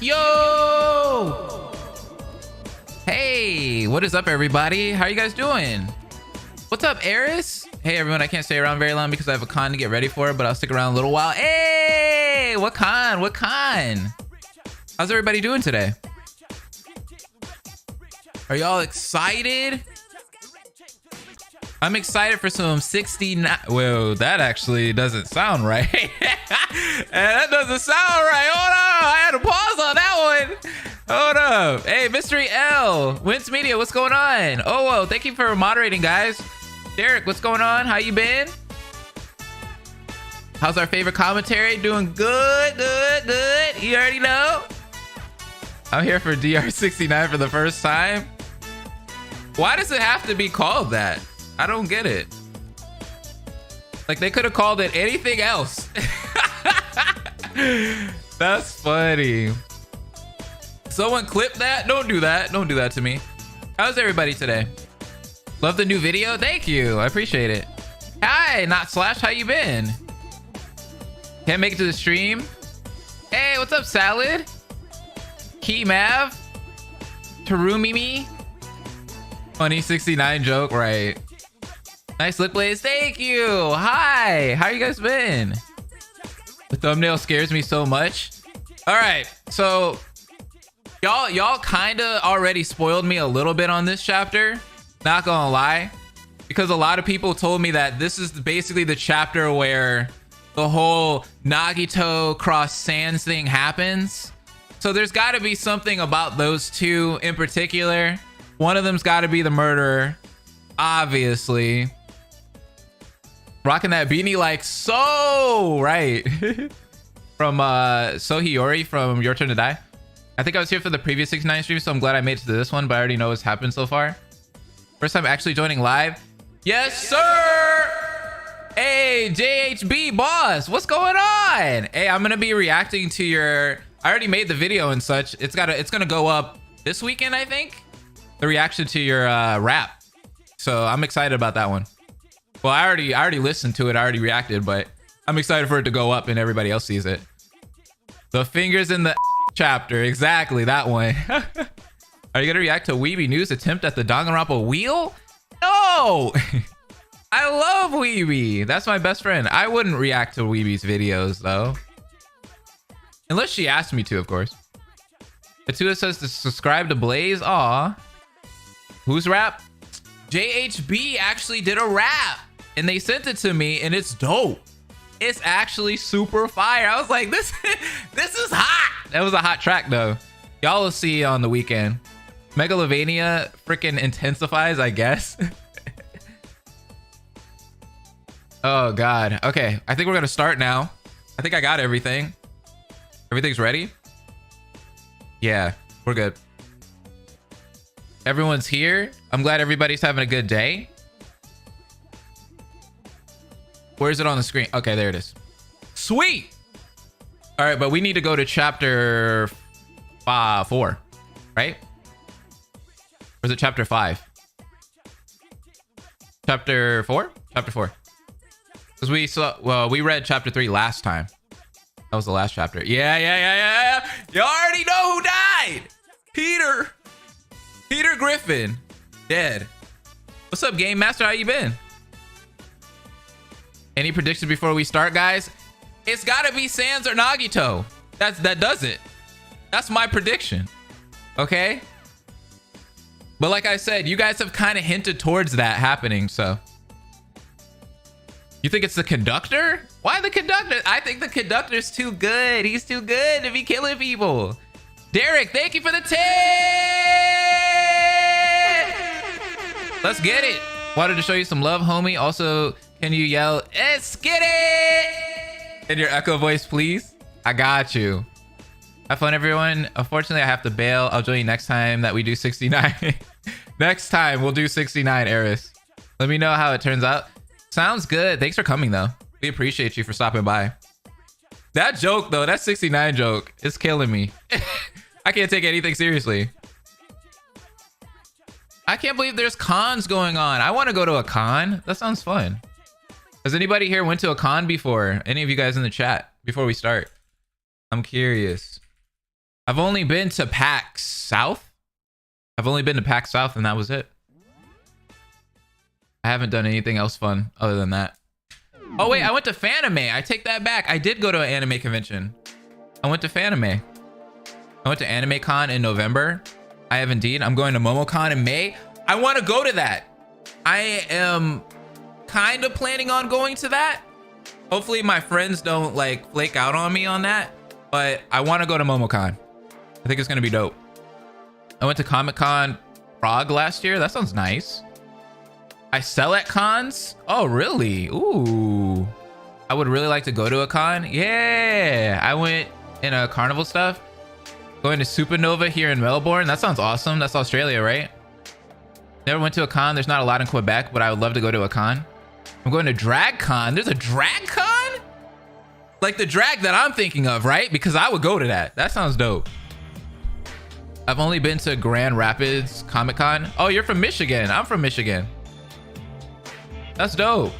Yo! Hey, what is up, everybody? How are you guys doing? What's up, Eris? Hey, everyone. I can't stay around very long because I have a con to get ready for, but I'll stick around a little while. Hey! What con? What con? How's everybody doing today? Are y'all excited? I'm excited for some 69. Whoa, that actually doesn't sound right. That doesn't sound right. Hold on. I had to pause on that one. Hold up. Hey, Mystery L. Wince Media, what's going on? Oh, whoa. Thank you for moderating, guys. Derek, what's going on? How you been? How's our favorite commentary? Doing good, good, good. You already know. I'm here for DR69 for the first time. Why does it have to be called that? I don't get it. Like, they could have called it anything else. That's funny. Someone clip that? Don't do that. Don't do that to me. How's everybody today? Love the new video? Thank you. I appreciate it. Hi, Not Slash. How you been? Can't make it to the stream. Hey, what's up, Salad? Key Mav? Terumimi? Funny 69 joke, right? Nice lip blaze. Thank you. Hi. How you guys been? The thumbnail scares me so much. All right. So y'all kind of already spoiled me a little bit on this chapter. Not gonna lie. Because a lot of people told me that this is basically the chapter where the whole Nagito cross sands thing happens. So there's got to be something about those two in particular. One of them's got to be the murderer, obviously. Rocking that beanie like so, right? From Sohiyori from Your Turn to Die. I think I was here for the previous 69 stream, so I'm glad I made it to this one, but I already know what's happened so far. First time actually joining live. Yes, sir! Hey, JHB boss, what's going on? Hey, I'm gonna be reacting to your... I already made the video and such. It's gonna go up this weekend, I think. The reaction to your rap. So I'm excited about that one. Well, I already listened to it. I already reacted, but I'm excited for it to go up and everybody else sees it. The fingers in the chapter. Exactly, that one. Are you gonna react to Weeby News attempt at the Danganronpa wheel? No! I love Weeby. That's my best friend. I wouldn't react to Weeby's videos, though. Unless she asked me to, of course. Katua says to subscribe to Blaze. Aw. Whose rap? JHB actually did a rap. And they sent it to me, and it's dope. It's actually super fire. I was like, this is hot. That was a hot track, though. Y'all will see on the weekend. Megalovania freaking intensifies, I guess. Oh, God. Okay, I think we're going to start now. I think I got everything. Everything's ready? Yeah, we're good. Everyone's here. I'm glad everybody's having a good day. Where is it on the screen? Okay, there it is. Sweet. All right, but we need to go to chapter 4, right? Or is it chapter 5? Chapter 4? Chapter 4. Because we saw, well, we read chapter 3 last time. That was the last chapter. Yeah. You already know who died. Peter Griffin. Dead. What's up, Game Master? How you been? Any predictions before we start, guys? It's gotta be Sans or Nagito. That does it. That's my prediction. Okay? But like I said, you guys have kind of hinted towards that happening, so. You think it's the conductor? Why the conductor? I think the conductor's too good. He's too good to be killing people. Derek, thank you for the tip! Let's get it. Wanted to show you some love, homie. Also, can you yell, let's get it in your echo voice, please? I got you. Have fun, everyone. Unfortunately, I have to bail. I'll join you next time that we do 69. Next time we'll do 69, Eris. Let me know how it turns out. Sounds good. Thanks for coming, though. We appreciate you for stopping by. That joke, though, that 69 joke is killing me. I can't take anything seriously. I can't believe there's cons going on. I want to go to a con. That sounds fun. Has anybody here went to a con before? Any of you guys in the chat before we start? I'm curious. I've only been to PAX South. I've only been to PAX South and that was it. I haven't done anything else fun other than that. Oh wait, I went to Fanime. I take that back. I did go to an anime convention. I went to Fanime. I went to Anime Con in November. I have indeed. I'm going to MomoCon in May. I want to go to that. I am kind of planning on going to that. Hopefully my friends don't like flake out on me on that, but I want to go to MomoCon. I think it's going to be dope. I went to Comic-Con Prague last year. That sounds nice. I sell at cons. Oh, really? Ooh. I would really like to go to a con. Yeah. I went in a carnival stuff. Going to Supernova here in Melbourne. That sounds awesome. That's Australia, right? Never went to a con. There's not a lot in Quebec, but I would love to go to a con. I'm going to Drag Con. There's a Drag Con? Like the drag that I'm thinking of, right? Because I would go to that. That sounds dope. I've only been to Grand Rapids Comic Con. Oh, you're from Michigan. I'm from Michigan. That's dope.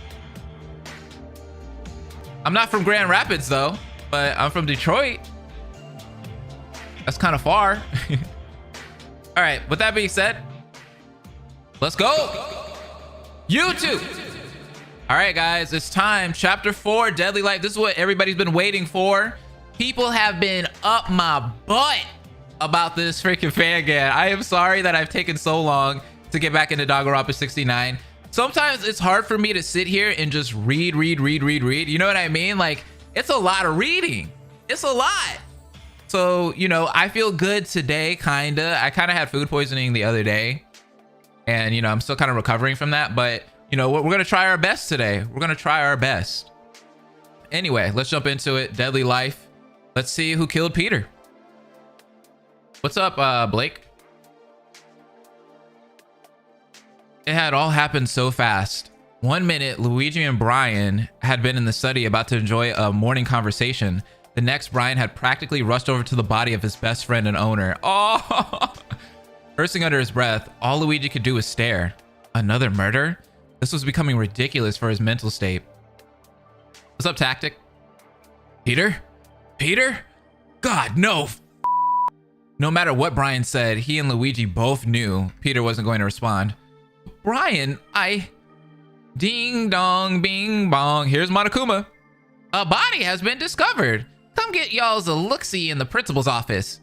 I'm not from Grand Rapids though, but I'm from Detroit. That's kind of far. All right, with that being said, let's go. YouTube. All right, guys, it's time. Chapter 4, Deadly Life. This is what everybody's been waiting for. People have been up my butt about this freaking Fangan. I am sorry that I've taken so long to get back into Danganronpa 69. Sometimes it's hard for me to sit here and just read. You know what I mean? Like, it's a lot of reading. It's a lot. So, you know, I feel good today, kinda. I kind of had food poisoning the other day. And, you know, I'm still kind of recovering from that. But, you know, we're going to try our best today. We're going to try our best. Anyway, let's jump into it. Deadly Life. Let's see who killed Peter. What's up, Blake? It had all happened so fast. 1 minute, Luigi and Brian had been in the study about to enjoy a morning conversation. The next, Brian had practically rushed over to the body of his best friend and owner. Oh! Cursing under his breath, all Luigi could do was stare. Another murder? This was becoming ridiculous for his mental state. What's up, Tactic? Peter? Peter? God, no! No matter what Brian said, he and Luigi both knew Peter wasn't going to respond. Brian, Ding dong, bing bong. Here's Monokuma. A body has been discovered. Come get y'all's a look-see in the principal's office.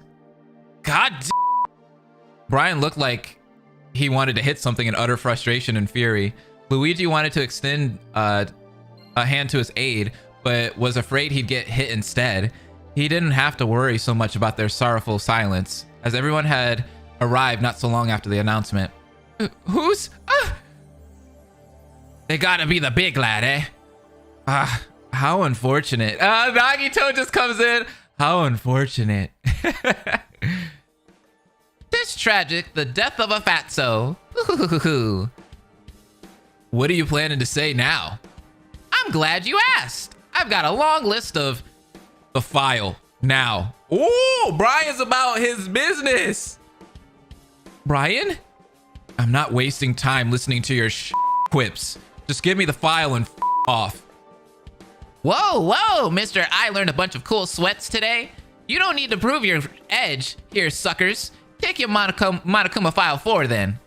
God damn. Brian looked like he wanted to hit something in utter frustration and fury. Luigi wanted to extend a hand to his aid, but was afraid he'd get hit instead. He didn't have to worry so much about their sorrowful silence, as everyone had arrived not so long after the announcement. Who's? They gotta be the big lad, eh? How unfortunate. Nagito just comes in. How unfortunate. This tragic, the death of a fatso. What are you planning to say now? I'm glad you asked. I've got a long list of the file now. Ooh, Brian's about his business. Brian? I'm not wasting time listening to your quips. Just give me the file and off. Whoa, mister. I learned a bunch of cool sweats today. You don't need to prove your edge here, suckers. Take your Monokuma file forward then.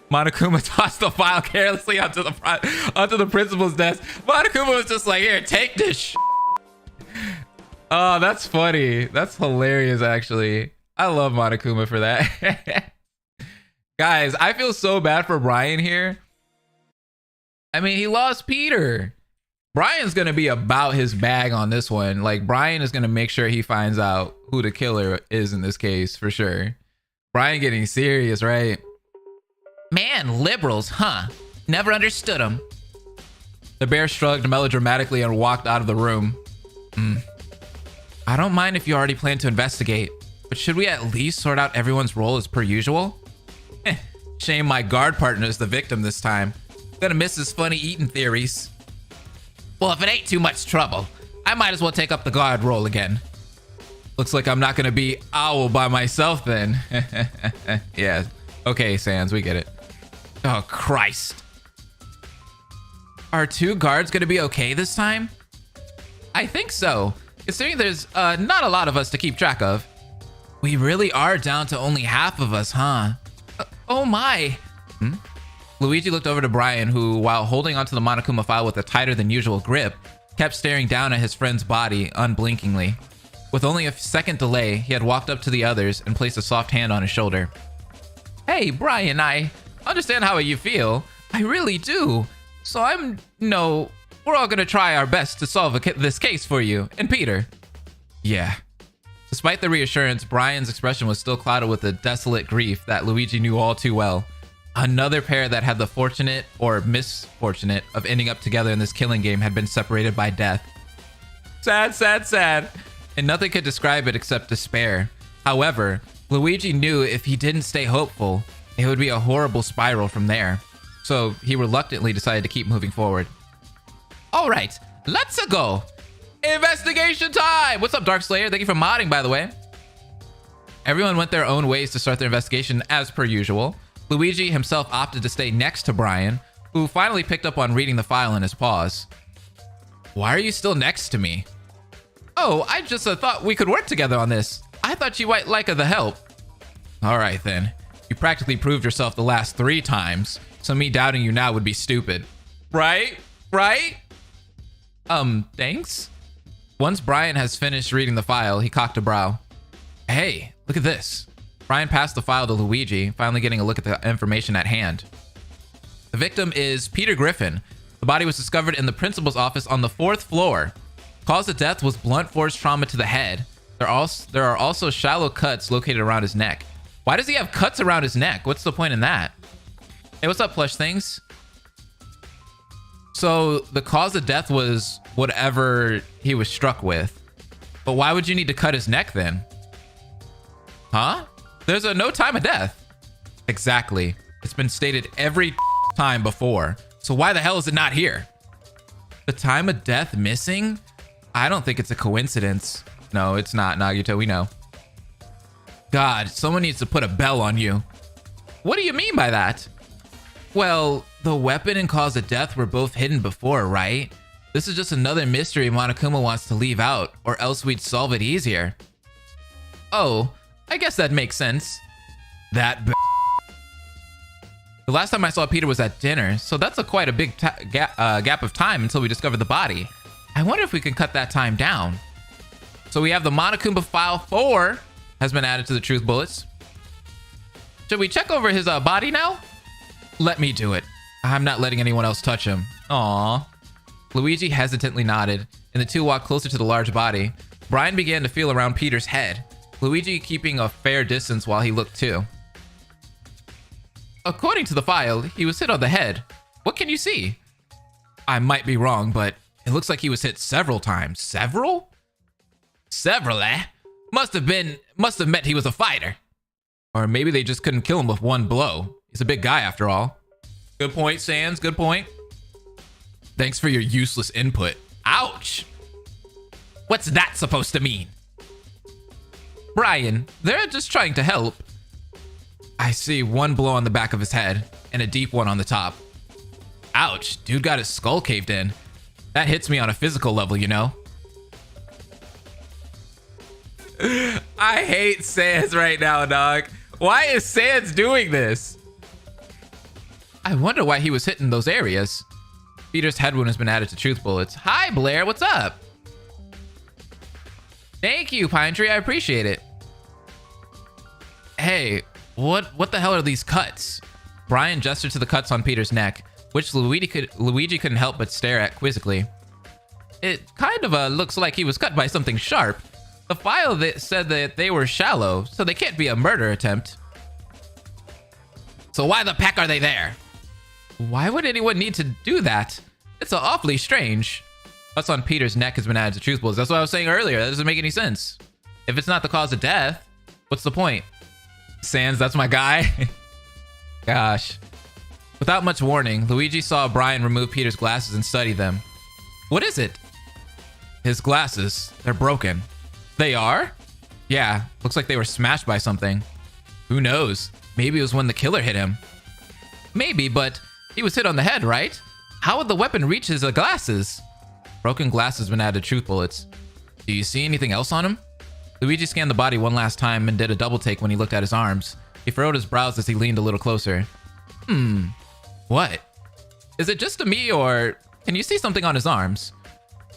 Monokuma tossed the file carelessly onto the principal's desk. Monokuma was just like, here, take this. Oh, that's funny. That's hilarious, actually. I love Monokuma for that. Guys, I feel so bad for Brian here. I mean, he lost Peter. Brian's going to be about his bag on this one. Like, Brian is going to make sure he finds out who the killer is in this case, for sure. Brian getting serious, right? Man, liberals, huh? Never understood them. The bear shrugged melodramatically and walked out of the room. I don't mind if you already plan to investigate, but should we at least sort out everyone's role as per usual? Shame my guard partner is the victim this time. Gonna miss his funny eating theories. Well, if it ain't too much trouble, I might as well take up the guard role again. Looks like I'm not gonna be owl by myself then. Yeah. Okay, Sans, we get it. Oh, Christ. Are 2 guards gonna be okay this time? I think so, considering there's not a lot of us to keep track of. We really are down to only half of us, huh? Oh my. Luigi looked over to Brian, who, while holding onto the Monokuma file with a tighter than usual grip, kept staring down at his friend's body unblinkingly. With only a second delay, he had walked up to the others and placed a soft hand on his shoulder. Hey, Brian, I understand how you feel. I really do. So we're all gonna try our best to solve this case for you. And Peter. Yeah. Despite the reassurance, Brian's expression was still clouded with the desolate grief that Luigi knew all too well. Another pair that had the fortunate or misfortunate of ending up together in this killing game had been separated by death. Sad, sad, sad. And nothing could describe it except despair. However, Luigi knew if he didn't stay hopeful, it would be a horrible spiral from there. So he reluctantly decided to keep moving forward. All right, let's go. Investigation time! What's up, Darkslayer? Thank you for modding, by the way. Everyone went their own ways to start their investigation as per usual. Luigi himself opted to stay next to Brian, who finally picked up on reading the file in his pause. Why are you still next to me? Oh, I just thought we could work together on this. I thought you might like the help. All right, then. You practically proved yourself the last 3 times, so me doubting you now would be stupid. Right? Right? Thanks? Once Brian has finished reading the file, he cocked a brow. Hey, look at this. Brian passed the file to Luigi, finally getting a look at the information at hand. The victim is Peter Griffin. The body was discovered in the principal's office on the 4th floor. Cause of death was blunt force trauma to the head. There are also shallow cuts located around his neck. Why does he have cuts around his neck? What's the point in that? Hey, what's up, plush things? So the cause of death was whatever he was struck with. But why would you need to cut his neck then? Huh? There's no time of death. Exactly. It's been stated every time before. So why the hell is it not here? The time of death missing? I don't think it's a coincidence. No, it's not, Nagito, we know. God, someone needs to put a bell on you. What do you mean by that? Well, the weapon and cause of death were both hidden before, right? This is just another mystery Monokuma wants to leave out, or else we'd solve it easier. Oh, I guess that makes sense. The last time I saw Peter was at dinner, so that's quite a big gap of time until we discovered the body. I wonder if we can cut that time down. So we have the Monokuma file 4 has been added to the truth bullets. Should we check over his body now? Let me do it. I'm not letting anyone else touch him. Aww. Luigi hesitantly nodded, and the two walked closer to the large body. Brian began to feel around Peter's head, Luigi keeping a fair distance while he looked too. According to the file, he was hit on the head. What can you see? I might be wrong, but it looks like he was hit several times. Several? Several, eh? Must have meant he was a fighter. Or maybe they just couldn't kill him with one blow. He's a big guy after all. Good point, Sans. Good point. Thanks for your useless input. Ouch! What's that supposed to mean? Brian, they're just trying to help. I see one blow on the back of his head and a deep one on the top. Ouch, dude got his skull caved in. That hits me on a physical level, you know? I hate Sans right now, dog. Why is Sans doing this? I wonder why he was hitting those areas. Peter's head wound has been added to truth bullets. Hi, Blair, what's up? Thank you, Pine Tree, I appreciate it. Hey, what the hell are these cuts? Brian gestured to the cuts on Peter's neck, which Luigi couldn't help but stare at quizzically. It kind of looks like he was cut by something sharp. The file that said that they were shallow, so they can't be a murder attempt. So why the heck are they there? Why would anyone need to do that? It's awfully strange. What's on Peter's neck has been added to truth bullets. That's what I was saying earlier. That doesn't make any sense. If it's not the cause of death, what's the point? Sans, that's my guy. Gosh. Without much warning, Luigi saw Brian remove Peter's glasses and study them. What is it? His glasses. They're broken. They are? Yeah, looks like they were smashed by something. Who knows? Maybe it was when the killer hit him. Maybe, but he was hit on the head, right? How would the weapon reach his glasses? Broken glass has been added to truth bullets. Do you see anything else on him? Luigi scanned the body one last time and did a double take when he looked at his arms. He furrowed his brows as he leaned a little closer. What? Is it just to me, or can you see something on his arms?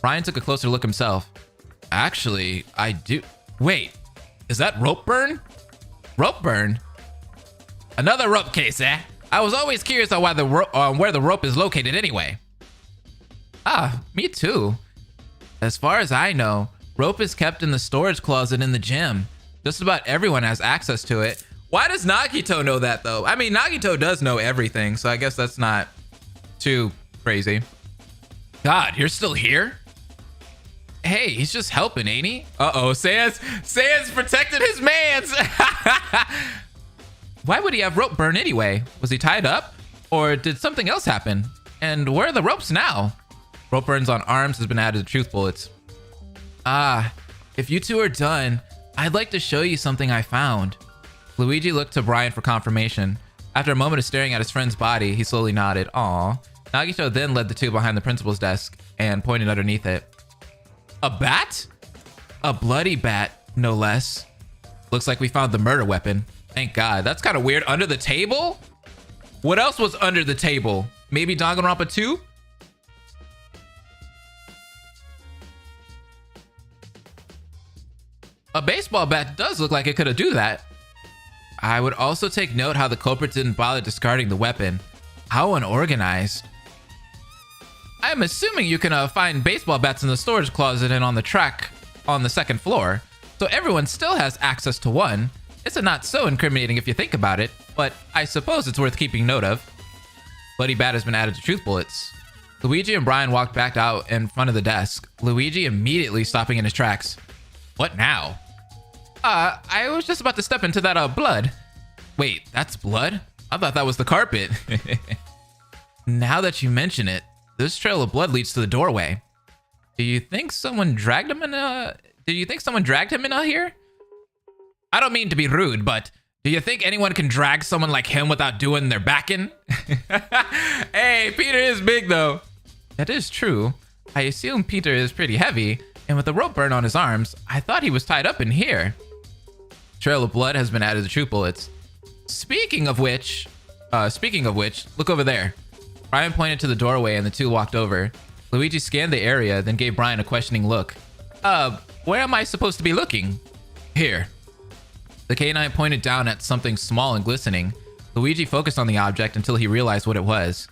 Brian took a closer look himself. Actually, I do. Wait, is that rope burn? Rope burn? Another rope case, eh? I was always curious on where the rope is located anyway. Ah, me too. As far as I know, rope is kept in the storage closet in the gym. Just about everyone has access to it. Why does Nagito know that, though? I mean, Nagito does know everything, so I guess that's not too crazy. God, you're still here? Hey, he's just helping, ain't he? Uh-oh, Sans protected his mans! Why would he have rope burn anyway? Was he tied up? Or did something else happen? And where are the ropes now? Rope burns on arms has been added to truth bullets. Ah, if you two are done, I'd like to show you something I found. Luigi looked to Brian for confirmation. After a moment of staring at his friend's body, he slowly nodded. Aw. Nagito then led the two behind the principal's desk and pointed underneath it. A bat? A bloody bat, no less. Looks like we found the murder weapon. Thank God. That's kind of weird. Under the table? What else was under the table? Maybe Danganronpa 2? A baseball bat does look like it could have do that. I would also take note how the culprit didn't bother discarding the weapon. How unorganized. I'm assuming you can find baseball bats in the storage closet and on the track on the second floor, so everyone still has access to one. It's not so incriminating if you think about it, but I suppose it's worth keeping note of. Bloody bat has been added to truth bullets. Luigi and Brian walked back out in front of the desk, Luigi immediately stopping in his tracks. What now? I was just about to step into that blood. Wait, that's blood? I thought that was the carpet. Now that you mention it, this trail of blood leads to the doorway. Do you think someone dragged him in here? I don't mean to be rude, but do you think anyone can drag someone like him without doing their backing? Hey, Peter is big though. That is true. I assume Peter is pretty heavy, and with the rope burn on his arms, I thought he was tied up in here. Trail of blood has been added to truth bullets. Speaking of which, look over there. Brian pointed to the doorway and the two walked over. Luigi scanned the area, then gave Brian a questioning look. Where am I supposed to be looking? Here. The canine pointed down at something small and glistening. Luigi focused on the object until he realized what it was.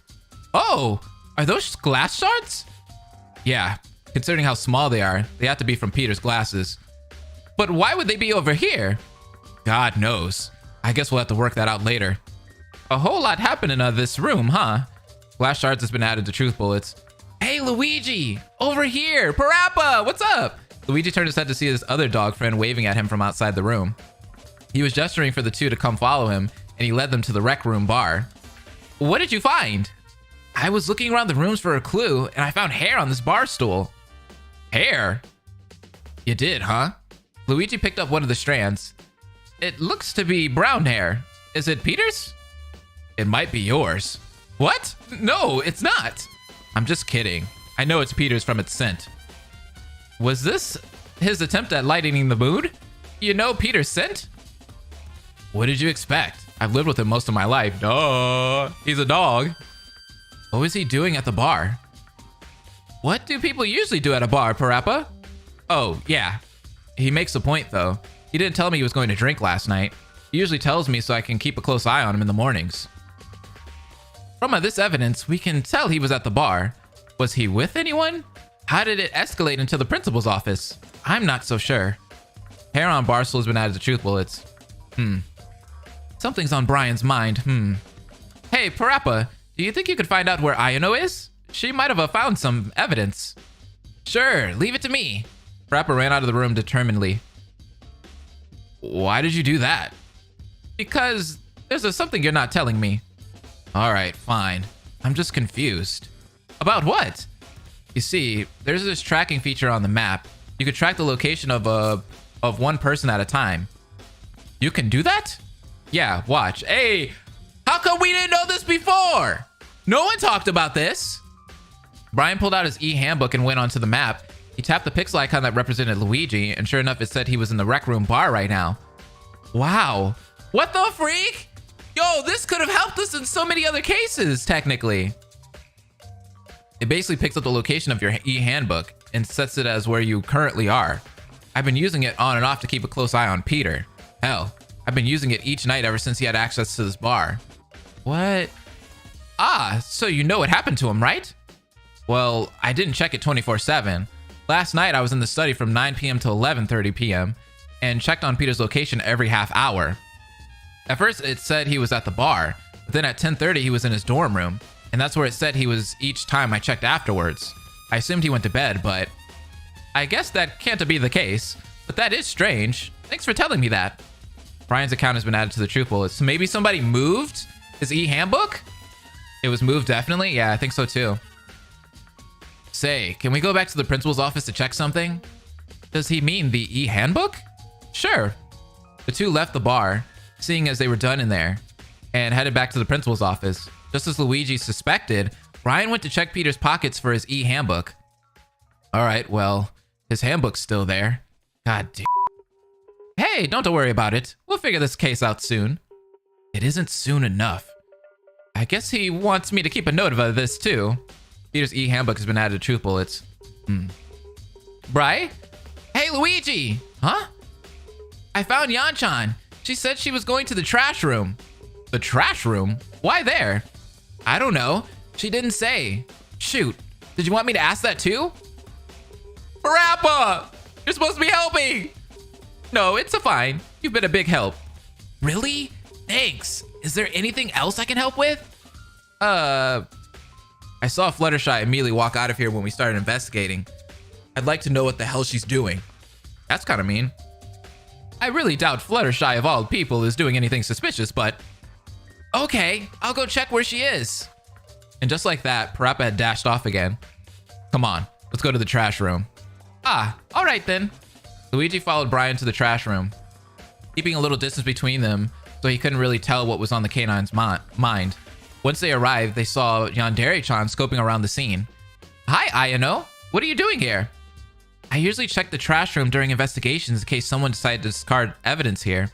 Oh, are those glass shards? Yeah, considering how small they are, they have to be from Peter's glasses. But why would they be over here? God knows. I guess we'll have to work that out later. A whole lot happened in this room, huh? Glass shards has been added to truth bullets. Hey, Luigi! Over here! Parappa! What's up? Luigi turned his head to see his other dog friend waving at him from outside the room. He was gesturing for the two to come follow him, and he led them to the rec room bar. What did you find? I was looking around the rooms for a clue, and I found hair on this bar stool. Hair? You did, huh? Luigi picked up one of the strands. It looks to be brown hair. Is it Peter's? It might be yours. What? No, it's not. I'm just kidding. I know it's Peter's from its scent. Was this his attempt at lightening the mood? You know Peter's scent? What did you expect? I've lived with him most of my life. Duh. He's a dog. What was he doing at the bar? What do people usually do at a bar, Parappa? Oh, yeah. He makes a point, though. He didn't tell me he was going to drink last night. He usually tells me so I can keep a close eye on him in the mornings. From this evidence, we can tell he was at the bar. Was he with anyone? How did it escalate into the principal's office? I'm not so sure. Hair on Barstool has been added to truth bullets. Something's on Brian's mind. Hey, Parappa, do you think you could find out where Ayano is? She might have found some evidence. Sure, leave it to me. Parappa ran out of the room determinedly. Why did you do that? Because there's something you're not telling me. All right, fine. I'm just confused. About what? You see, there's this tracking feature on the map. You could track the location of one person at a time. You can do that? Yeah, watch. Hey, how come we didn't know this before? No one talked about this. Brian pulled out his e-handbook and went onto the map. He tapped the pixel icon that represented Luigi, and sure enough, it said he was in the Rec Room bar right now. Wow. What the freak? Yo, this could have helped us in so many other cases, technically. It basically picks up the location of your e-handbook and sets it as where you currently are. I've been using it on and off to keep a close eye on Peter. Hell, I've been using it each night ever since he had access to this bar. What? Ah, so you know what happened to him, right? Well, I didn't check it 24/7. Last night, I was in the study from 9 p.m. to 11:30 p.m. and checked on Peter's location every half hour. At first, it said he was at the bar, but then at 10:30, he was in his dorm room, and that's where it said he was each time I checked afterwards. I assumed he went to bed, but I guess that can't be the case, but that is strange. Thanks for telling me that. Brian's account has been added to the truth bullet, so maybe somebody moved his e-handbook? It was moved, definitely? Yeah, I think so too. Say, can we go back to the principal's office to check something? Does he mean the e-handbook? Sure. The two left the bar, seeing as they were done in there, and headed back to the principal's office. Just as Luigi suspected, Brian went to check Peter's pockets for his e-handbook. Alright, well, his handbook's still there. God damn. Hey, don't worry about it. We'll figure this case out soon. It isn't soon enough. I guess he wants me to keep a note of this too. Peter's e-handbook has been added to truth bullets. Bri? Hey, Luigi! Huh? I found Yanchan. She said she was going to the trash room. The trash room? Why there? I don't know. She didn't say. Shoot. Did you want me to ask that too? Parappa! You're supposed to be helping! No, it's fine. You've been a big help. Really? Thanks. Is there anything else I can help with? I saw Fluttershy immediately walk out of here when we started investigating. I'd like to know what the hell she's doing. That's kind of mean. I really doubt Fluttershy of all people is doing anything suspicious, but... Okay, I'll go check where she is. And just like that, Parappa had dashed off again. Come on, let's go to the trash room. Ah, all right then. Luigi followed Brian to the trash room, keeping a little distance between them so he couldn't really tell what was on the canine's mind. Once they arrived, they saw Yandere-chan scoping around the scene. Hi, Ayano. What are you doing here? I usually check the trash room during investigations in case someone decided to discard evidence here.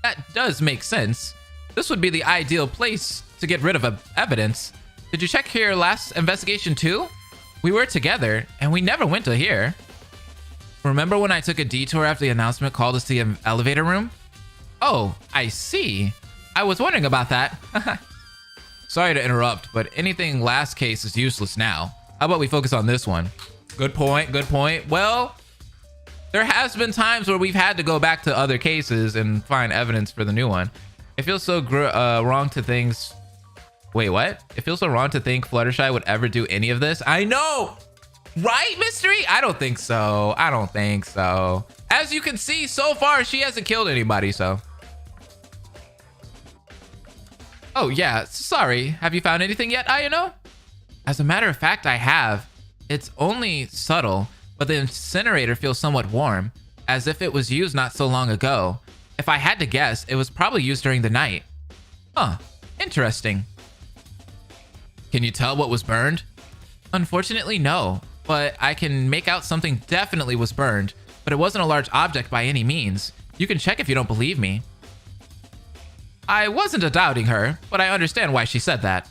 That does make sense. This would be the ideal place to get rid of evidence. Did you check here last investigation too? We were together, and we never went to here. Remember when I took a detour after the announcement called us to the elevator room? Oh, I see. I was wondering about that. Sorry to interrupt, but anything last case is useless now. How about we focus on this one? Good point, good point. Well, there has been times where we've had to go back to other cases and find evidence for the new one. It feels so wrong to think... Wait, what? It feels so wrong to think Fluttershy would ever do any of this. I know! Right, Mystery? I don't think so. I don't think so. As you can see, so far, she hasn't killed anybody, so... Oh, yeah. Sorry. Have you found anything yet, Ayano? As a matter of fact, I have. It's only subtle, but the incinerator feels somewhat warm, as if it was used not so long ago. If I had to guess, it was probably used during the night. Huh. Interesting. Can you tell what was burned? Unfortunately, no. But I can make out something definitely was burned, but it wasn't a large object by any means. You can check if you don't believe me. I wasn't doubting her, but I understand why she said that.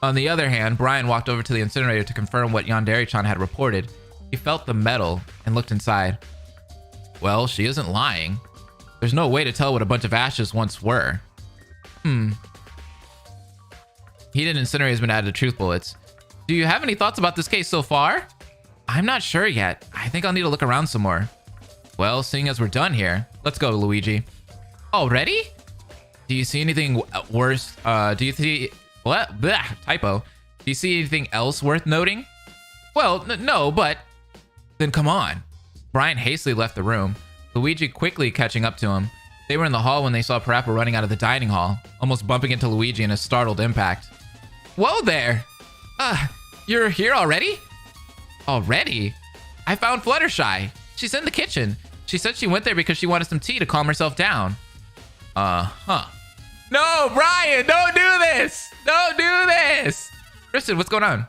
On the other hand, Brian walked over to the incinerator to confirm what Yandere-chan had reported. He felt the metal and looked inside. Well, she isn't lying. There's no way to tell what a bunch of ashes once were. Heated incinerator has been added to truth bullets. Do you have any thoughts about this case so far? I'm not sure yet. I think I'll need to look around some more. Well, seeing as we're done here, let's go, Luigi. Already? Do you see anything worse? Do you see what? Blah, typo. Do you see anything else worth noting? Well, no, but then come on. Brian hastily left the room, Luigi quickly catching up to him. They were in the hall when they saw Parappa running out of the dining hall, almost bumping into Luigi in a startled impact. Whoa there! You're here already? Already? I found Fluttershy. She's in the kitchen. She said she went there because she wanted some tea to calm herself down. No, Brian, don't do this! Don't do this! Kristen, what's going on?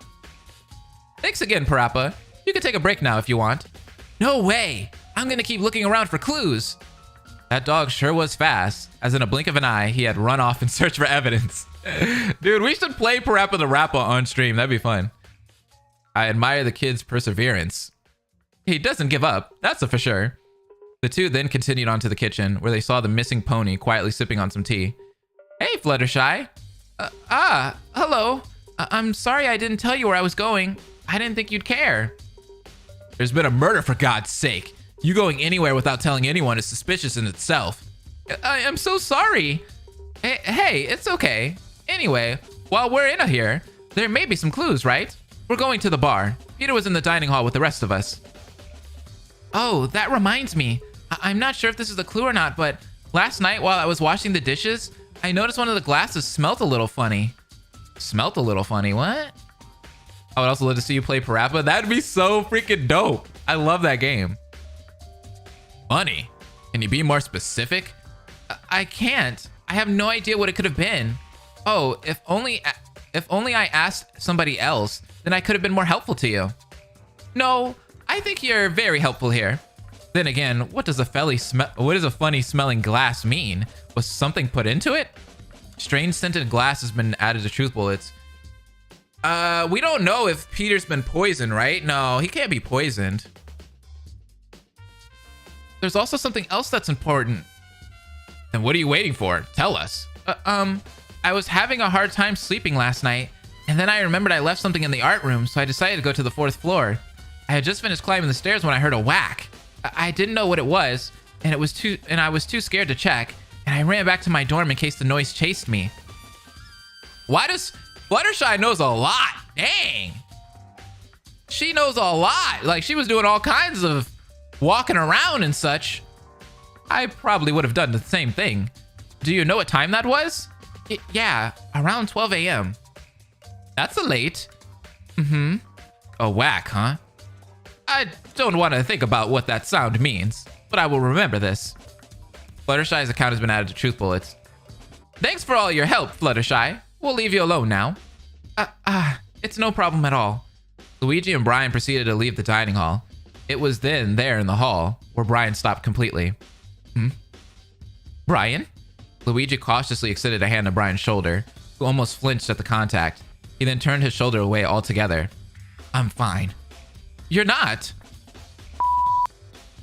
Thanks again, Parappa. You can take a break now if you want. No way! I'm gonna keep looking around for clues. That dog sure was fast, as in a blink of an eye, he had run off in search for evidence. Dude, we should play Parappa the Rappa on stream. That'd be fun. I admire the kid's perseverance. He doesn't give up, that's for sure. The two then continued on to the kitchen, where they saw the missing pony quietly sipping on some tea. Hey, Fluttershy. Hello. I'm sorry I didn't tell you where I was going. I didn't think you'd care. There's been a murder, for God's sake. You going anywhere without telling anyone is suspicious in itself. I am so sorry. Hey, it's okay. Anyway, while we're in here, there may be some clues, right? We're going to the bar. Peter was in the dining hall with the rest of us. Oh, that reminds me. I'm not sure if this is a clue or not, but last night while I was washing the dishes, I noticed one of the glasses smelt a little funny. Smelt a little funny, what? I would also love to see you play Parappa. That'd be so freaking dope. I love that game. Funny? Can you be more specific? I can't. I have no idea what it could have been. Oh, if only I asked somebody else, then I could have been more helpful to you. No, I think you're very helpful here. Then again, what does a funny smelling glass mean? Was something put into it? Strange scented glass has been added to truth bullets. We don't know if Peter's been poisoned, right? No, he can't be poisoned. There's also something else that's important. And what are you waiting for? Tell us. I was having a hard time sleeping last night, and then I remembered I left something in the art room, so I decided to go to the 4th floor. I had just finished climbing the stairs when I heard a whack. I didn't know what it was, and I was too scared to check, and I ran back to my dorm in case the noise chased me. Why does Fluttershy knows a lot? Dang. She knows a lot. Like, she was doing all kinds of walking around and such. I probably would have done the same thing. Do you know what time that was? Yeah, around 12 a.m. That's a late. A whack, huh? I don't want to think about what that sound means, but I will remember this. Fluttershy's account has been added to truth bullets. Thanks for all your help, Fluttershy. We'll leave you alone now. It's no problem at all. Luigi and Brian proceeded to leave the dining hall. It was then there in the hall where Brian stopped completely. Brian? Luigi cautiously extended a hand to Brian's shoulder, who almost flinched at the contact. He then turned his shoulder away altogether. I'm fine. You're not.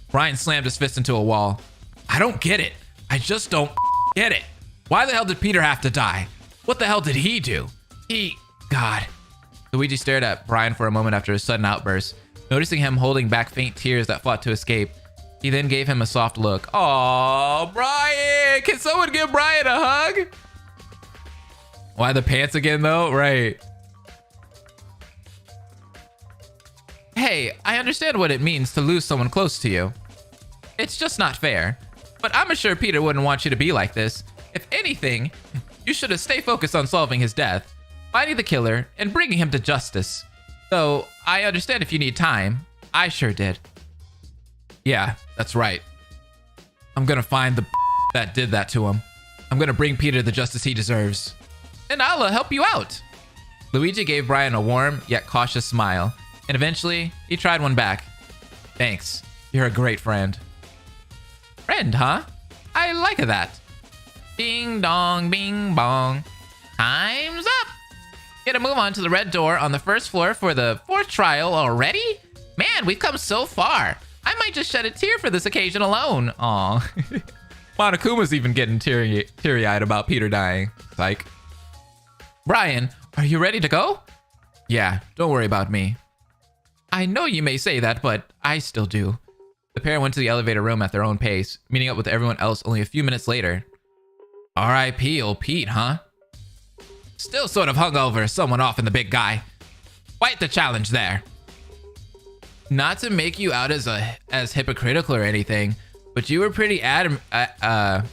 Brian slammed his fist into a wall. I don't get it. I just don't get it. Why the hell did Peter have to die? What the hell did he do? God. Luigi stared at Brian for a moment after his sudden outburst, noticing him holding back faint tears that fought to escape. He then gave him a soft look. Aw, Brian! Can someone give Brian a hug? Why the pants again, though? Right. Hey, I understand what it means to lose someone close to you. It's just not fair. But I'm sure Peter wouldn't want you to be like this. If anything, you should have stayed focused on solving his death, finding the killer, and bringing him to justice. Though, I understand if you need time. I sure did. Yeah, that's right. I'm gonna find the that did that to him. I'm gonna bring Peter the justice he deserves. And I'll help you out. Luigi gave Brian a warm yet cautious smile, and eventually he tried one back. Thanks. You're a great friend. Friend, huh? I like that. Ding dong, bing bong. Time's up. Get a move on to the red door on the 1st floor for the 4th trial already? Man, we've come so far. I might just shed a tear for this occasion alone. Aw. Monokuma's even getting teary-eyed about Peter dying. Like, Brian, are you ready to go? Yeah, don't worry about me. I know you may say that, but I still do. The pair went to the elevator room at their own pace, meeting up with everyone else only a few minutes later. R.I.P. old Pete, huh? Still sort of hungover, someone off in the big guy. Quite the challenge there. Not to make you out as hypocritical or anything, but you were pretty not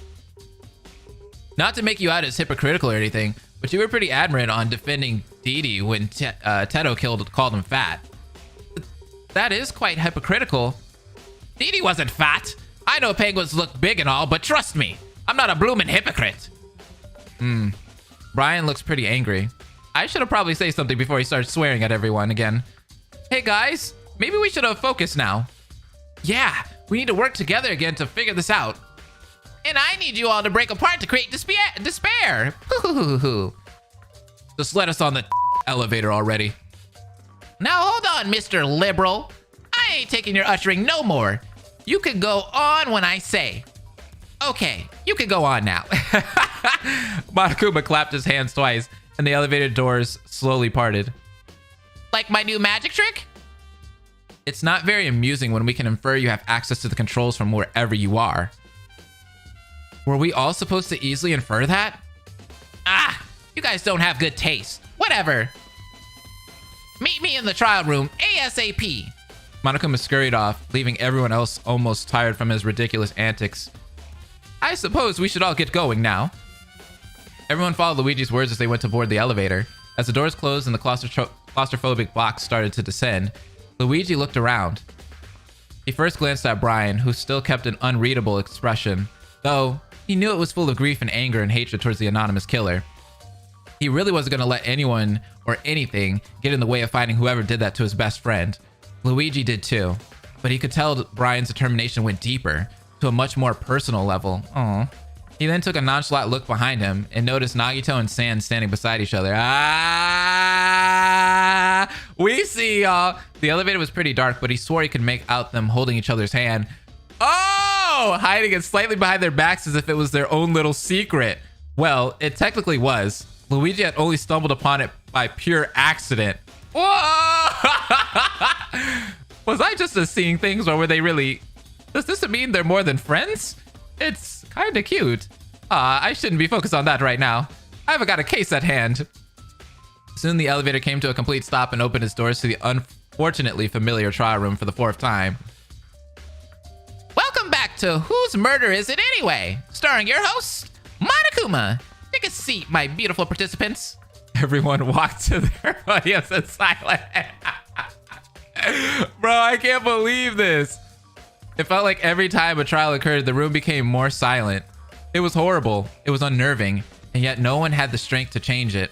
to make you out as hypocritical or anything, but you were pretty adamant on defending Dee Dee when Teto called him fat. That is quite hypocritical. Dee Dee wasn't fat. I know penguins look big and all, but trust me, I'm not a bloomin' hypocrite. Brian looks pretty angry. I should have probably said something before he starts swearing at everyone again. Hey guys, maybe we should have focused now. Yeah, we need to work together again to figure this out. And I need you all to break apart to create despair. Just let us on the elevator already. Now hold on, Mr. Liberal. I ain't taking your ushering no more. You can go on when I say. Okay, you can go on now. Monokuma clapped his hands twice, and the elevator doors slowly parted. Like my new magic trick? It's not very amusing when we can infer you have access to the controls from wherever you are. Were we all supposed to easily infer that? Ah, you guys don't have good taste. Whatever. Meet me in the trial room ASAP. Monokuma scurried off, leaving everyone else almost tired from his ridiculous antics. I suppose we should all get going now. Everyone followed Luigi's words as they went to board the elevator. As the doors closed and the claustrophobic box started to descend, Luigi looked around. He first glanced at Brian, who still kept an unreadable expression, though he knew it was full of grief and anger and hatred towards the anonymous killer. He really wasn't going to let anyone or anything get in the way of finding whoever did that to his best friend. Luigi did too, but he could tell Brian's determination went deeper, to a much more personal level. Aww. He then took a nonchalant look behind him and noticed Nagito and Sans standing beside each other. Ah, we see y'all. The elevator was pretty dark, but he swore he could make out them holding each other's hand. Oh, hiding it slightly behind their backs as if it was their own little secret. Well, it technically was. Luigi had only stumbled upon it by pure accident. Whoa! Was I just seeing things, or were they really... Does this mean they're more than friends? It's kind of cute. I shouldn't be focused on that right now. I haven't got a case at hand. Soon the elevator came to a complete stop and opened its doors to the unfortunately familiar trial room for the 4th time. Welcome back to Whose Murder Is It Anyway? Starring your host, Monokuma. Take a seat, my beautiful participants. Everyone walked to their audience in silence. Bro, I can't believe this. It felt like every time a trial occurred, the room became more silent. It was horrible. It was unnerving, and yet no one had the strength to change it.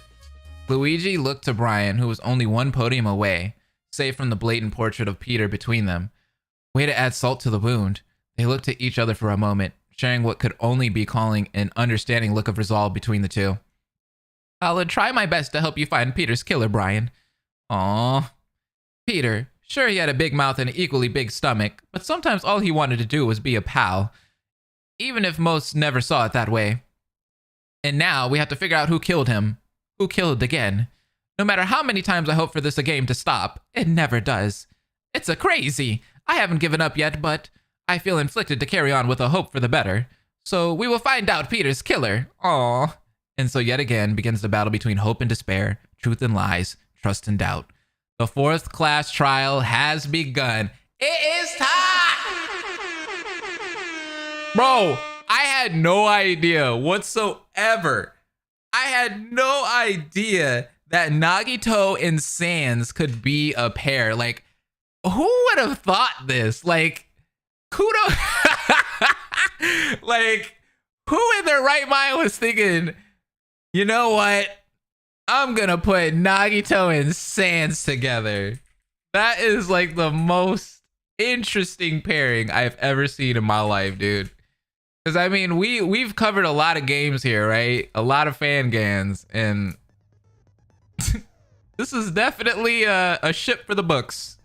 Luigi looked to Brian, who was only one podium away, save from the blatant portrait of Peter between them. Way to add salt to the wound. They looked at each other for a moment, sharing what could only be calling an understanding look of resolve between the two. I'll try my best to help you find Peter's killer, Brian. Aww. Peter, sure he had a big mouth and an equally big stomach, but sometimes all he wanted to do was be a pal, even if most never saw it that way. And now we have to figure out who killed him, who killed again. No matter how many times I hope for this game to stop, it never does. It's a crazy. I haven't given up yet, but I feel inflicted to carry on with a hope for the better. So we will find out Peter's killer. Aww. And so yet again begins the battle between hope and despair, truth and lies, trust and doubt. The 4th class trial has begun. It is time! Bro, I had no idea whatsoever. I had no idea that Nagito and Sans could be a pair. Like, who would have thought this? Like, kudos. Like, who in their right mind was thinking, you know what? I'm gonna put Nagito and Sans together. That is like the most interesting pairing I've ever seen in my life, dude. Because I mean, we've covered a lot of games here, right? A lot of fangans, and this is definitely a ship for the books.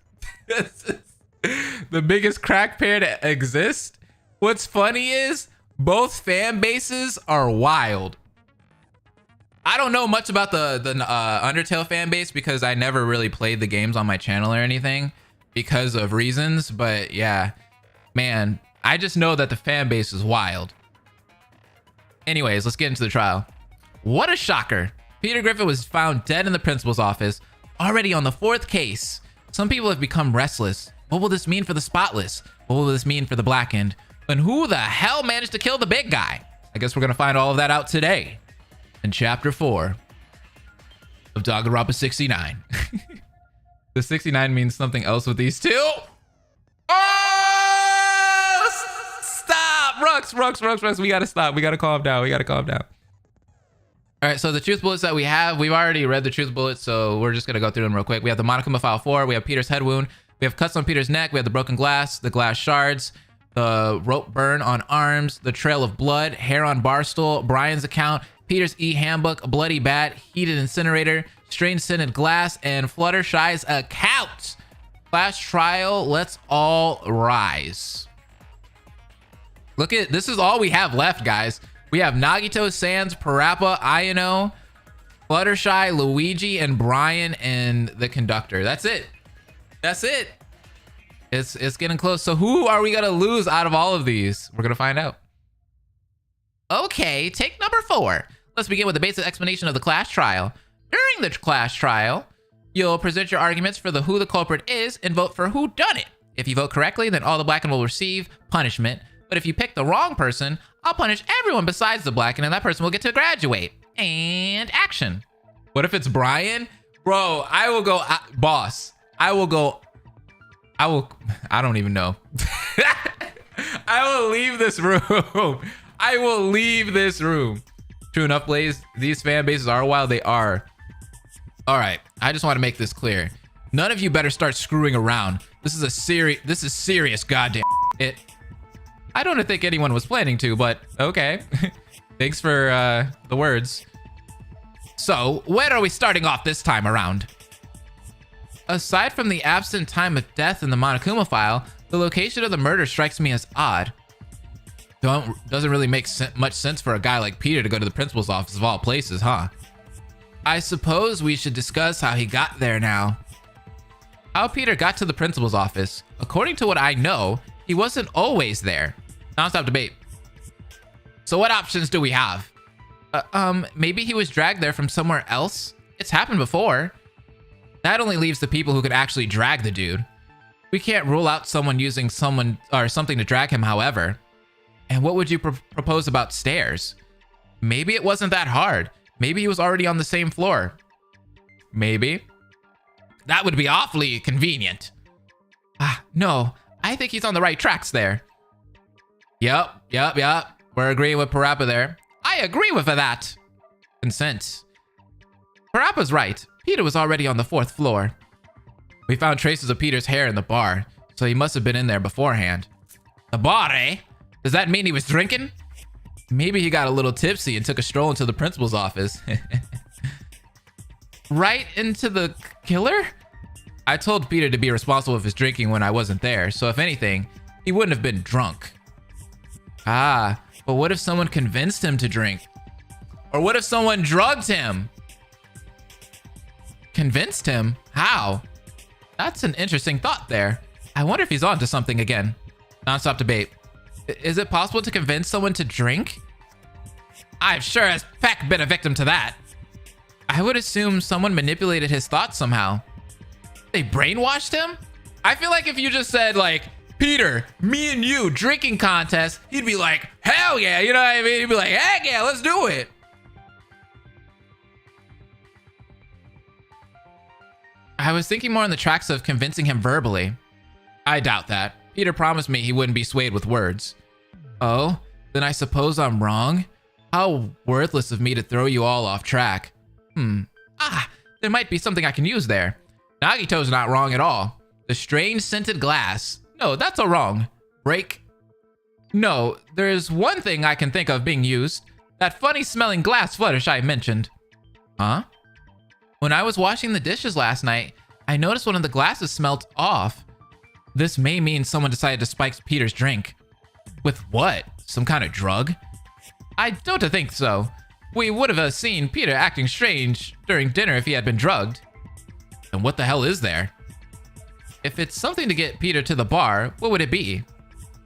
This is the biggest crack pair to exist. What's funny is both fan bases are wild. I don't know much about the Undertale fan base because I never really played the games on my channel or anything because of reasons. But yeah, man, I just know that the fan base is wild. Anyways, let's get into the trial. What a shocker. Peter Griffin was found dead in the principal's office, already on the 4th case. Some people have become restless. What will this mean for the spotless? What will this mean for the blackened? And who the hell managed to kill the big guy? I guess we're gonna find all of that out today in chapter 4 of Danganronpa 69. The 69 means something else with these two. Oh! Stop! Rux. We gotta stop. We gotta calm down. All right, so the truth bullets that we have, we've already read the truth bullets, so we're just gonna go through them real quick. We have the Monokuma File 4, we have Peter's head wound, we have cuts on Peter's neck, we have the broken glass, the glass shards, the rope burn on arms, the trail of blood, hair on barstool, Brian's account, Peter's handbook, bloody bat, heated incinerator, strange scented glass, and Fluttershy's account. Class trial, let's all rise. Look at, this is all we have left, guys. We have Nagito, Sans, Parappa, Ayano, Fluttershy, Luigi, and Brian, and the conductor. That's it. It's getting close. So who are we gonna lose out of all of these? We're gonna find out. Okay, take number 4. Let's begin with the basic explanation of the class trial. During the class trial, you'll present your arguments for who the culprit is and vote for who done it. If you vote correctly, then all the Blacken will receive punishment. But if you pick the wrong person, I'll punish everyone besides the Blacken, and that person will get to graduate. And action. What if it's Brian? Bro, I will go, boss. I don't even know. I will leave this room. I will leave this room. True enough, Blaze, these fan bases are wild. They are. All right, I just want to make this clear. None of you better start screwing around. This is serious goddamn it. I don't think anyone was planning to, but okay. Thanks for the words. So, where are we starting off this time around? Aside from the absent time of death in the Monokuma file, the location of the murder strikes me as odd. Doesn't really make much sense for a guy like Peter to go to the principal's office of all places, huh? I suppose we should discuss how he got there now. How Peter got to the principal's office. According to what I know, he wasn't always there. Non-stop debate. So what options do we have? Maybe he was dragged there from somewhere else? It's happened before. That only leaves the people who could actually drag the dude. We can't rule out someone using someone or something to drag him, however. And what would you propose about stairs? Maybe it wasn't that hard. Maybe he was already on the same floor. Maybe. That would be awfully convenient. No, I think he's on the right tracks there. Yep. We're agreeing with Parappa there. I agree with that. Consent. Parappa's right. Peter was already on the 4th floor. We found traces of Peter's hair in the bar, so he must have been in there beforehand. The bar, eh? Does that mean he was drinking? Maybe he got a little tipsy and took a stroll into the principal's office. Right into the killer? I told Peter to be responsible for his drinking when I wasn't there, so if anything, he wouldn't have been drunk. But what if someone convinced him to drink? Or what if someone drugged him? Convinced him? How? That's an interesting thought there. I wonder if he's on to something again. Non-stop debate. Is it possible to convince someone to drink? I've sure as heck been a victim to that. I would assume someone manipulated his thoughts somehow. They brainwashed him? I feel like if you just said like, Peter, me and you, drinking contest, he'd be like, hell yeah, you know what I mean? He'd be like, heck yeah, let's do it. I was thinking more on the tracks of convincing him verbally. I doubt that. Peter promised me he wouldn't be swayed with words. Oh, then I suppose I'm wrong? How worthless of me to throw you all off track. There might be something I can use there. Nagito's not wrong at all. The strange scented glass. No, that's a wrong. Break. No, there's one thing I can think of being used. That funny smelling glass Fluttershy mentioned. Huh? When I was washing the dishes last night, I noticed one of the glasses smelled off. This may mean someone decided to spike Peter's drink. With what? Some kind of drug? I don't think so. We would have seen Peter acting strange during dinner if he had been drugged. And what the hell is there? If it's something to get Peter to the bar, what would it be?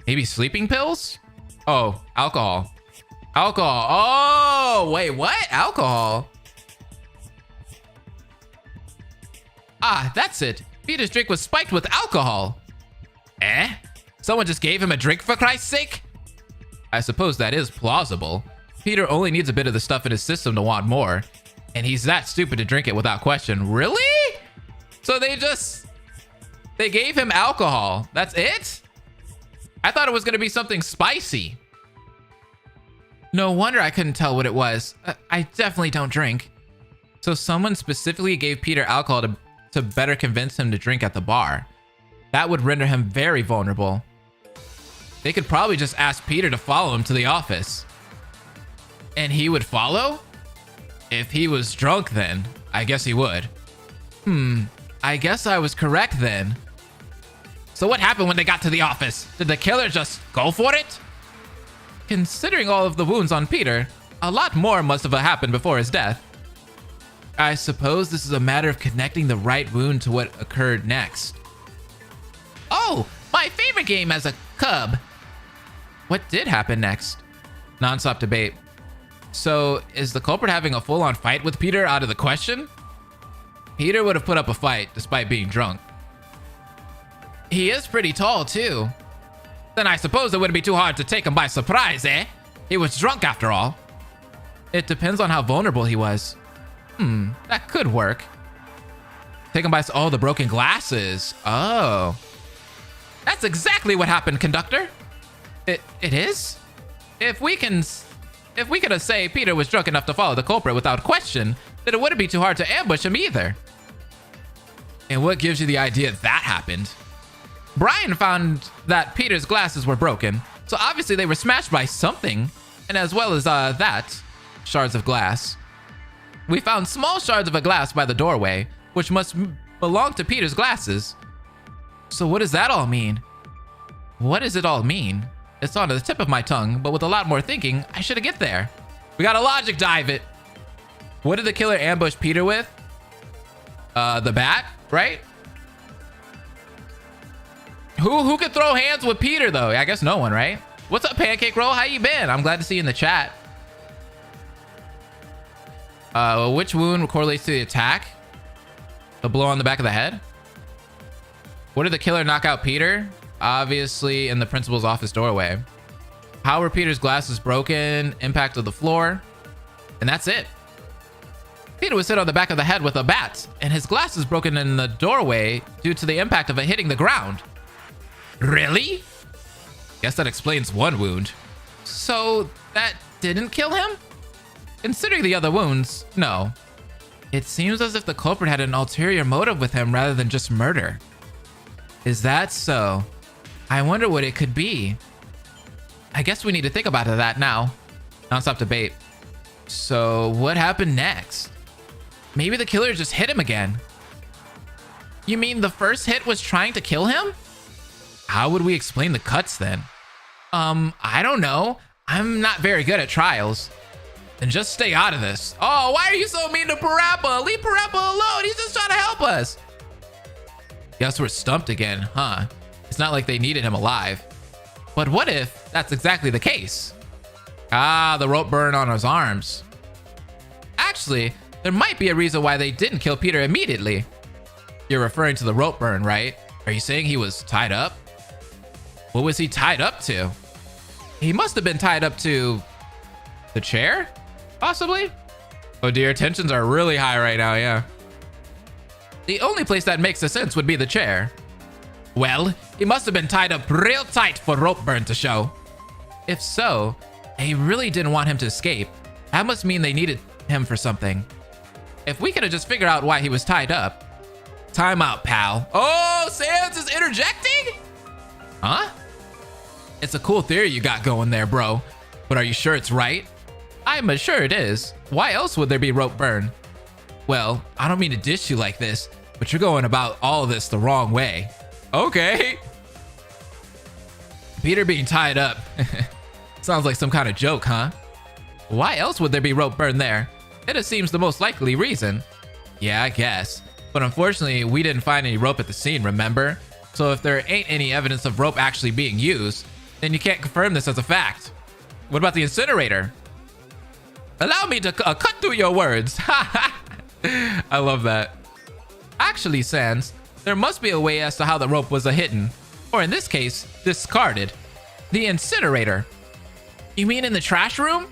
Maybe sleeping pills? Oh, alcohol. Alcohol. Oh, wait, what? Alcohol? Ah, that's it. Peter's drink was spiked with alcohol. Eh? Someone just gave him a drink for Christ's sake? I suppose that is plausible. Peter only needs a bit of the stuff in his system to want more. And he's that stupid to drink it without question. Really? So they gave him alcohol. That's it? I thought it was going to be something spicy. No wonder I couldn't tell what it was. I definitely don't drink. So someone specifically gave Peter alcohol to better convince him to drink at the bar. That would render him very vulnerable. They could probably just ask Peter to follow him to the office. And he would follow? If he was drunk then, I guess he would. I guess I was correct then. So what happened when they got to the office? Did the killer just go for it? Considering all of the wounds on Peter, a lot more must have happened before his death. I suppose this is a matter of connecting the right wound to what occurred next. Oh, my favorite game as a cub. What did happen next? Non-stop debate. So, is the culprit having a full-on fight with Peter out of the question? Peter would have put up a fight despite being drunk. He is pretty tall, too. Then I suppose it wouldn't be too hard to take him by surprise, eh? He was drunk after all. It depends on how vulnerable he was. That could work. Take him by the broken glasses. Oh. That's exactly what happened, conductor. It is? If we can say Peter was drunk enough to follow the culprit without question, then it wouldn't be too hard to ambush him either. And what gives you the idea that happened? Brian found that Peter's glasses were broken, so obviously they were smashed by something, and as well as shards of glass. We found small shards of a glass by the doorway, which must belong to Peter's glasses. So what does that all mean? What does it all mean? It's on the tip of my tongue, but with a lot more thinking, I should get there. We gotta logic dive it. What did the killer ambush Peter with? The bat, right? Who could throw hands with Peter though? I guess no one, right? What's up, Pancake Roll? How you been? I'm glad to see you in the chat. Which wound correlates to the attack? The blow on the back of the head? What did the killer knock out Peter? Obviously in the principal's office doorway. How were Peter's glasses broken? Impact of the floor. And that's it. Peter was hit on the back of the head with a bat, and his glasses broken in the doorway due to the impact of it hitting the ground. Really? Guess that explains one wound. So that didn't kill him? Considering the other wounds, no. It seems as if the culprit had an ulterior motive with him rather than just murder. Is that so? I wonder what it could be. I guess we need to think about that now. Non-stop debate. So what happened next? Maybe the killer just hit him again. You mean the first hit was trying to kill him? How would we explain the cuts then? I don't know. I'm not very good at trials. Then just stay out of this. Oh, why are you so mean to Parappa? Leave Parappa alone. He's just trying to help us. Guess we're stumped again, huh? It's not like they needed him alive. But what if that's exactly the case? Ah, the rope burn on his arms. Actually, there might be a reason why they didn't kill Peter immediately. You're referring to the rope burn, right? Are you saying he was tied up? What was he tied up to? He must have been tied up to the chair, possibly? Oh dear, tensions are really high right now, yeah. The only place that makes a sense would be the chair. Well, he must have been tied up real tight for rope burn to show. If so, they really didn't want him to escape. That must mean they needed him for something. If we could have just figured out why he was tied up. Time out, pal. Oh, Sans is interjecting? Huh? It's a cool theory you got going there, bro. But are you sure it's right? I'm sure it is. Why else would there be rope burn? Well, I don't mean to dish you like this, but you're going about all of this the wrong way. Okay. Peter being tied up. Sounds like some kind of joke, huh? Why else would there be rope burn there? It seems the most likely reason. Yeah, I guess. But unfortunately, we didn't find any rope at the scene, remember? So if there ain't any evidence of rope actually being used, then you can't confirm this as a fact. What about the incinerator? Allow me to cut through your words. I love that. Actually, Sans, there must be a way as to how the rope was hidden, or in this case, discarded. The incinerator. You mean in the trash room?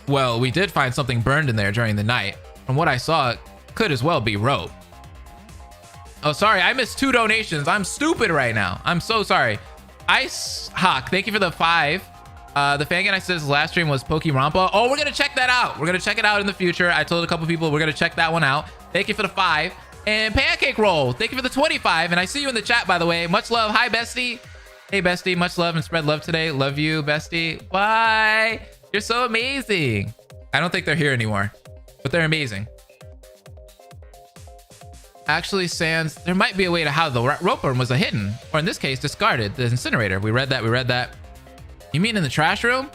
Well, we did find something burned in there during the night. From what I saw, it could as well be rope. Oh, sorry, I missed 2 donations. I'm stupid right now. I'm so sorry. Ice Hawk, thank you for the 5. The fan guy says last stream was Pokemonpa. Oh, we're gonna check that out. We're gonna check it out in the future. I told a couple people we're gonna check that one out. Thank you for the 5. And Pancake Roll, thank you for the 25. And I see you in the chat, by the way. Much love. Hi, bestie. Hey, bestie. Much love and spread love today. Love you, bestie. Bye. You're so amazing. I don't think they're here anymore, but they're amazing. Actually, Sans, there might be a way to how the rope burn was hidden, or in this case, discarded. The incinerator. We read that. You mean in the trash room?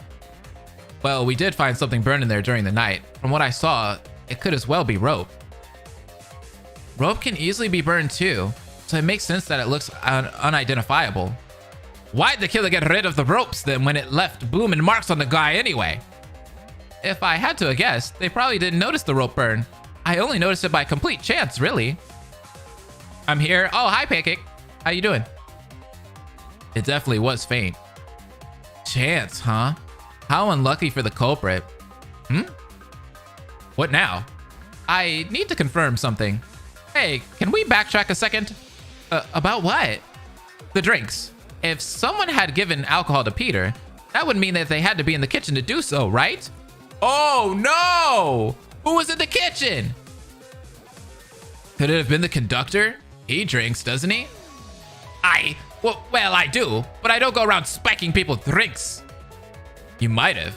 Well, we did find something burned in there during the night. From what I saw, it could as well be rope. Rope can easily be burned too, so it makes sense that it looks unidentifiable. Why'd the killer get rid of the ropes then when it left blooming marks on the guy anyway? If I had to guess, they probably didn't notice the rope burn. I only noticed it by complete chance, really. I'm here. Oh, hi, Pancake. How you doing? It definitely was faint. Chance, huh? How unlucky for the culprit. What now? I need to confirm something. Hey, can we backtrack a second? About what? The drinks. If someone had given alcohol to Peter, that would mean that they had to be in the kitchen to do so, right? Oh no! Who was in the kitchen? Could it have been the conductor? He drinks, doesn't he? Well, I do, but I don't go around spiking people's drinks. You might have.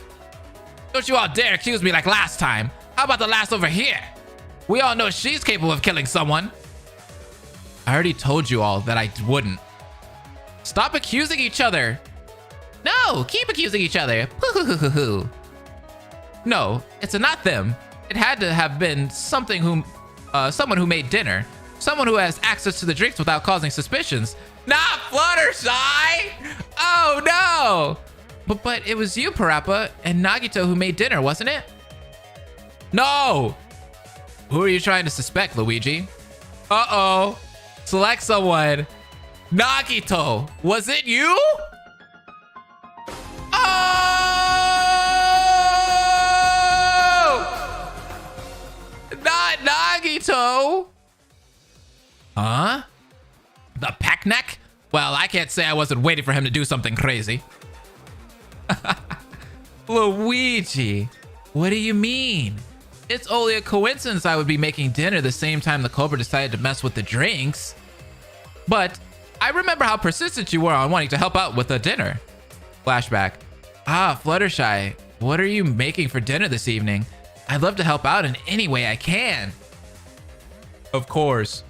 Don't you all dare accuse me like last time. How about the lass over here? We all know she's capable of killing someone. I already told you all that I wouldn't. Stop accusing each other. No, keep accusing each other. No, it's not them. It had to have been someone who made dinner. Someone who has access to the drinks without causing suspicions. Not Fluttershy! Oh no! But it was you, Parappa, and Nagito who made dinner, wasn't it? No! Who are you trying to suspect, Luigi? Uh-oh. Select someone. Nagito, was it you? Oh! Not Nagito! Huh? The pack neck? Well, I can't say I wasn't waiting for him to do something crazy. Luigi, what do you mean? It's only a coincidence I would be making dinner the same time the Cobra decided to mess with the drinks. But I remember how persistent you were on wanting to help out with the dinner. Flashback. Fluttershy, what are you making for dinner this evening? I'd love to help out in any way I can. Of course.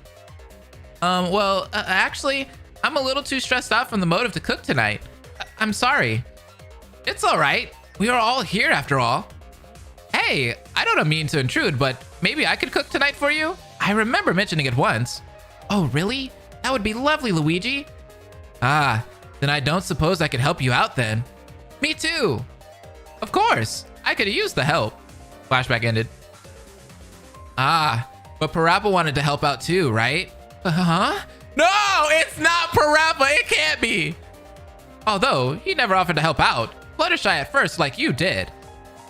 Actually, I'm a little too stressed out from the motive to cook tonight. I'm sorry. It's all right. We are all here after all. Hey, I don't mean to intrude, but maybe I could cook tonight for you? I remember mentioning it once. Oh, really? That would be lovely, Luigi. Then I don't suppose I could help you out then. Me too. Of course. I could use the help. Flashback ended. But Parappa wanted to help out too, right? Huh? No, it's not Parappa. It can't be. Although, he never offered to help out. Fluttershy at first, like you did.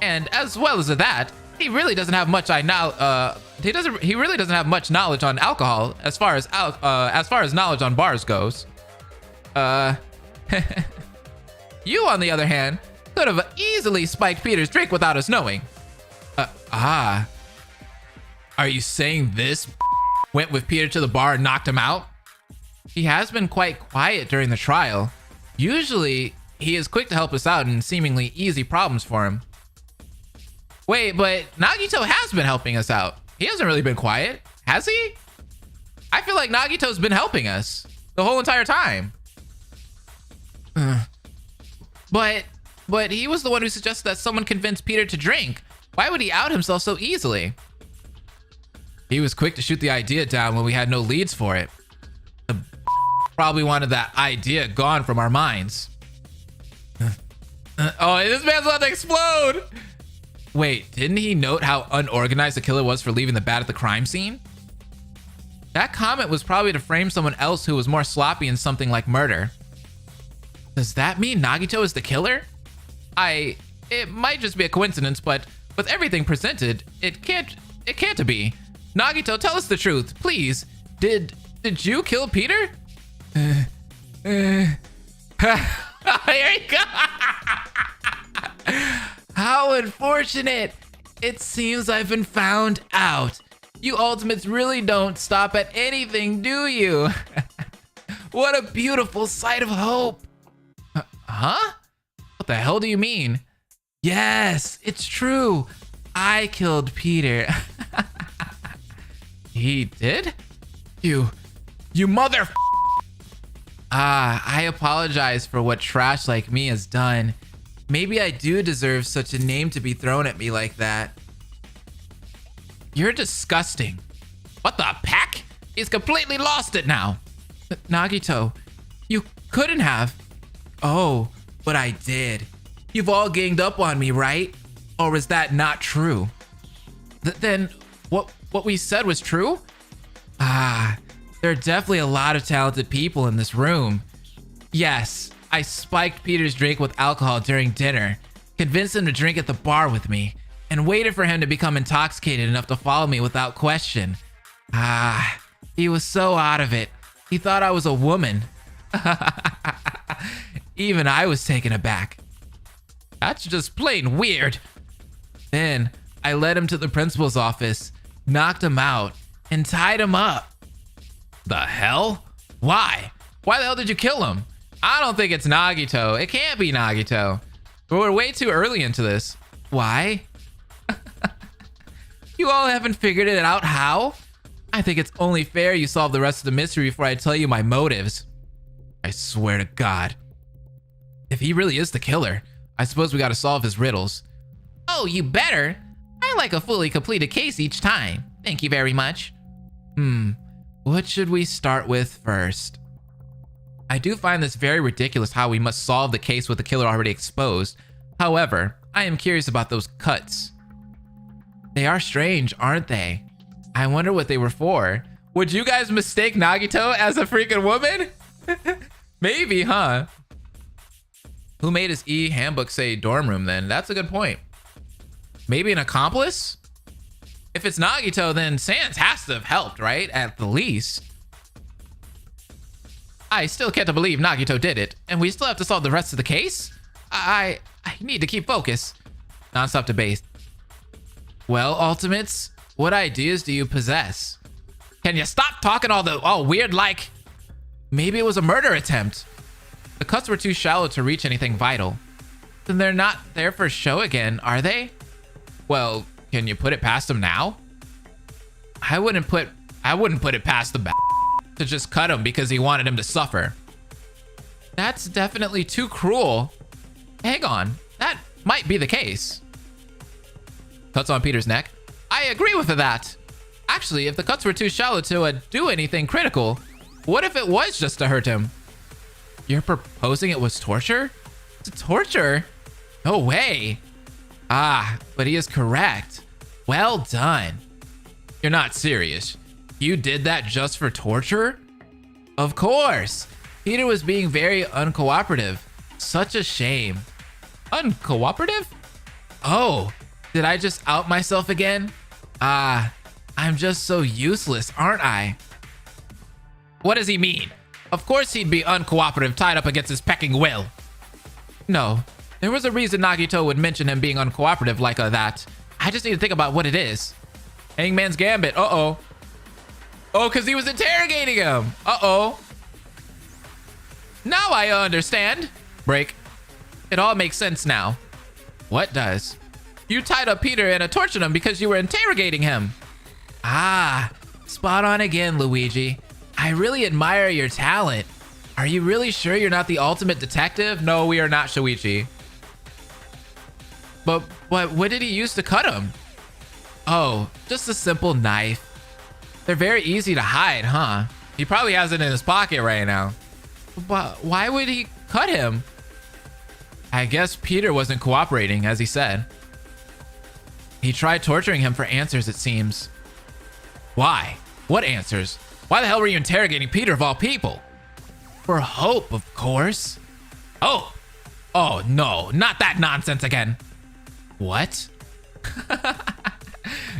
And as well as that, he really doesn't have much he really doesn't have much knowledge on alcohol as far as knowledge on bars goes. You, on the other hand, could have easily spiked Peter's drink without us knowing. Are you saying this went with Peter to the bar and knocked him out? He has been quite quiet during the trial. Usually, he is quick to help us out in seemingly easy problems for him. Wait, but Nagito has been helping us out. He hasn't really been quiet, has he? I feel like Nagito's been helping us the whole entire time. But he was the one who suggested that someone convince Peter to drink. Why would he out himself so easily? He was quick to shoot the idea down when we had no leads for it. Probably wanted that idea gone from our minds. Oh, this man's about to explode. Wait, didn't he note how unorganized the killer was for leaving the bat at the crime scene? That comment was probably to frame someone else who was more sloppy in something like murder. Does that mean Nagito is the killer? It might just be a coincidence, but with everything presented, it can't be. Nagito, tell us the truth, please. Did you kill Peter? Here you go. How unfortunate. It seems I've been found out. You ultimates really don't stop at anything, do you? What a beautiful sight of hope. Huh? What the hell do you mean? Yes, it's true. I killed Peter. He did? You mother. I apologize for what trash like me has done. Maybe I do deserve such a name to be thrown at me like that. You're disgusting. What the heck? He's completely lost it now. Nagito, you couldn't have. Oh, but I did. You've all ganged up on me, right? Or is that not true? Then what we said was true? There are definitely a lot of talented people in this room. Yes, I spiked Peter's drink with alcohol during dinner, convinced him to drink at the bar with me, and waited for him to become intoxicated enough to follow me without question. He was so out of it. He thought I was a woman. Even I was taken aback. That's just plain weird. Then I led him to the principal's office, knocked him out, and tied him up. The hell? Why? Why the hell did you kill him? I don't think it's Nagito. It can't be Nagito. We're way too early into this. Why? You all haven't figured it out how? I think it's only fair you solve the rest of the mystery before I tell you my motives. I swear to God. If he really is the killer, I suppose we gotta solve his riddles. Oh, you better. I like a fully completed case each time. Thank you very much. What should we start with first? I do find this very ridiculous how we must solve the case with the killer already exposed. However, I am curious about those cuts. They are strange, aren't they? I wonder what they were for. Would you guys mistake Nagito as a freaking woman? Maybe, huh? Who made his handbook say dorm room then? That's a good point. Maybe an accomplice? If it's Nagito, then Sans has to have helped, right? At the least. I still can't believe Nagito did it, and we still have to solve the rest of the case? I need to keep focus. Non-stop debate. Well, Ultimates, what ideas do you possess? Can you stop talking all weird like? Maybe it was a murder attempt. The cuts were too shallow to reach anything vital. Then they're not there for show again, are they? Well, can you put it past them now? I wouldn't put it past the to just cut him because he wanted him to suffer. That's definitely too cruel. Hang on, that might be the case. Cuts on Peter's neck. I agree with that. Actually, if the cuts were too shallow to do anything critical, what if it was just to hurt him? You're proposing it was torture? It's torture? No way. But he is correct. Well done. You're not serious. You did that just for torture? Of course. Peter was being very uncooperative. Such a shame. Uncooperative? Oh, did I just out myself again? I'm just so useless, aren't I? What does he mean? Of course he'd be uncooperative, tied up against his pecking will. No, there was a reason Nagito would mention him being uncooperative like that. I just need to think about what it is. Hangman's Gambit, uh-oh. Oh, because he was interrogating him. Uh-oh. Now I understand. Break. It all makes sense now. What does? You tied up Peter and tortured him because you were interrogating him. Spot on again, Luigi. I really admire your talent. Are you really sure you're not the ultimate detective? No, we are not Shuichi. But what did he use to cut him? Oh, just a simple knife. They're very easy to hide, huh? He probably has it in his pocket right now. But why would he cut him? I guess Peter wasn't cooperating, as he said. He tried torturing him for answers, it seems. Why? What answers? Why the hell were you interrogating Peter of all people? For hope, of course. Oh. Oh, no. Not that nonsense again. What?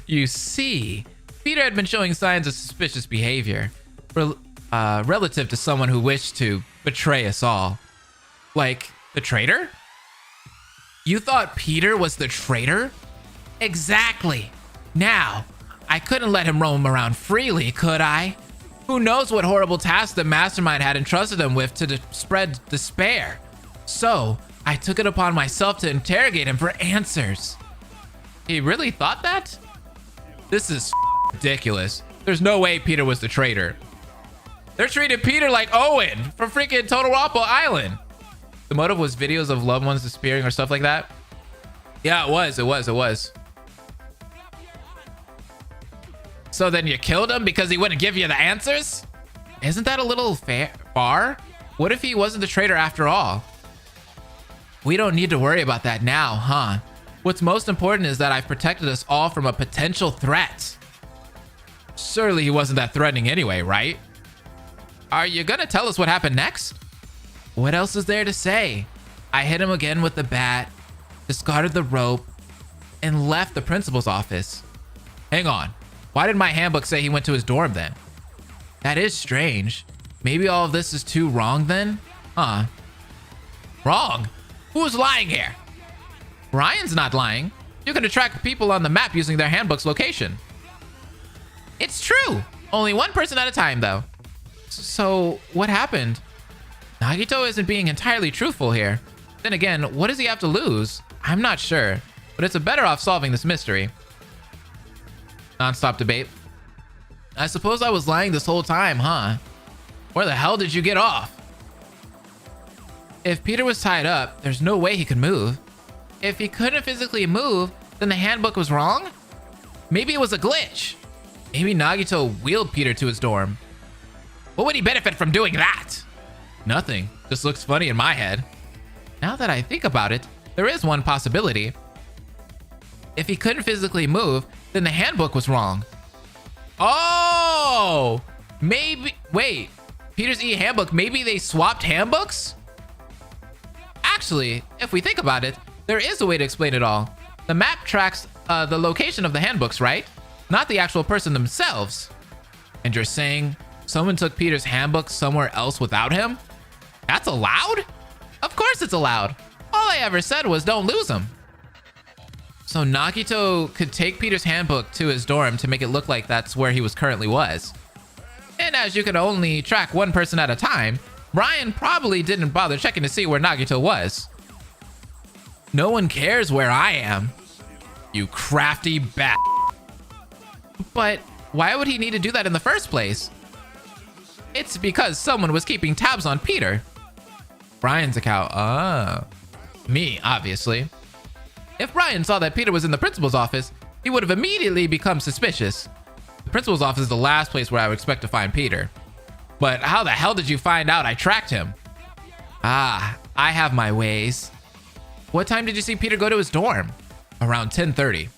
You see, Peter had been showing signs of suspicious behavior relative to someone who wished to betray us all. Like, the traitor? You thought Peter was the traitor? Exactly. Now, I couldn't let him roam around freely, could I? Who knows what horrible task the mastermind had entrusted him with to spread despair. So, I took it upon myself to interrogate him for answers. He really thought that? This is ridiculous. There's no way Peter was the traitor. They're treating Peter like Owen from freaking Danganronpa Island. The motive was videos of loved ones disappearing or stuff like that. Yeah, it was. So then you killed him because he wouldn't give you the answers? Isn't that a little far? What if he wasn't the traitor after all? We don't need to worry about that now, huh? What's most important is that I've protected us all from a potential threat. Surely he wasn't that threatening anyway, right? Are you gonna tell us what happened next? What else is there to say? I hit him again with the bat, discarded the rope, and left the principal's office. Hang on. Why did my handbook say he went to his dorm then? That is strange. Maybe all of this is too wrong then? Huh. Wrong? Who's lying here? Ryan's not lying. You can track people on the map using their handbook's location. It's true. Only one person at a time, though. So, what happened? Nagito isn't being entirely truthful here. Then again, what does he have to lose? I'm not sure, but it's better off solving this mystery. Non-stop debate. I suppose I was lying this whole time, huh? Where the hell did you get off? If Peter was tied up, there's no way he could move. If he couldn't physically move, then the handbook was wrong? Maybe it was a glitch. Maybe Nagito wheeled Peter to his dorm. What would he benefit from doing that? Nothing. Just looks funny in my head. Now that I think about it, there is one possibility. If he couldn't physically move, then the handbook was wrong. Oh! Maybe... Wait. Peter's e-handbook, maybe they swapped handbooks? Actually, if we think about it, there is a way to explain it all. The map tracks the location of the handbooks, right? Not the actual person themselves. And you're saying someone took Peter's handbook somewhere else without him? That's allowed? Of course it's allowed. All I ever said was don't lose him. So Nagito could take Peter's handbook to his dorm to make it look like that's where he currently was. And as you can only track one person at a time, Brian probably didn't bother checking to see where Nagito was. No one cares where I am. You crafty bat. But why would he need to do that in the first place? It's because someone was keeping tabs on Peter. Brian's account. Me, obviously. If Brian saw that Peter was in the principal's office, he would have immediately become suspicious. The principal's office is the last place where I would expect to find Peter. But how the hell did you find out I tracked him? Ah, I have my ways. What time did you see Peter go to his dorm? Around 10:30.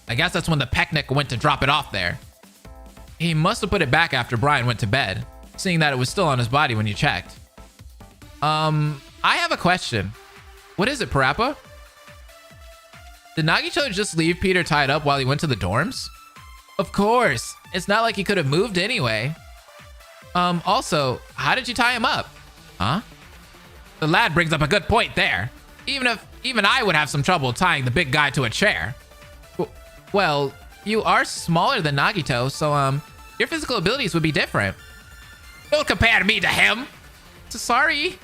I guess that's when the Pecknick went to drop it off there. He must have put it back after Brian went to bed, seeing that it was still on his body when you checked. I have a question. What is it, Parappa? Did Nagito just leave Peter tied up while he went to the dorms? Of course. It's not like he could have moved anyway. Also, how did you tie him up? Huh? The lad brings up a good point there. Even I would have some trouble tying the big guy to a chair. Well, you are smaller than Nagito, so your physical abilities would be different. Don't compare me to him. Sorry.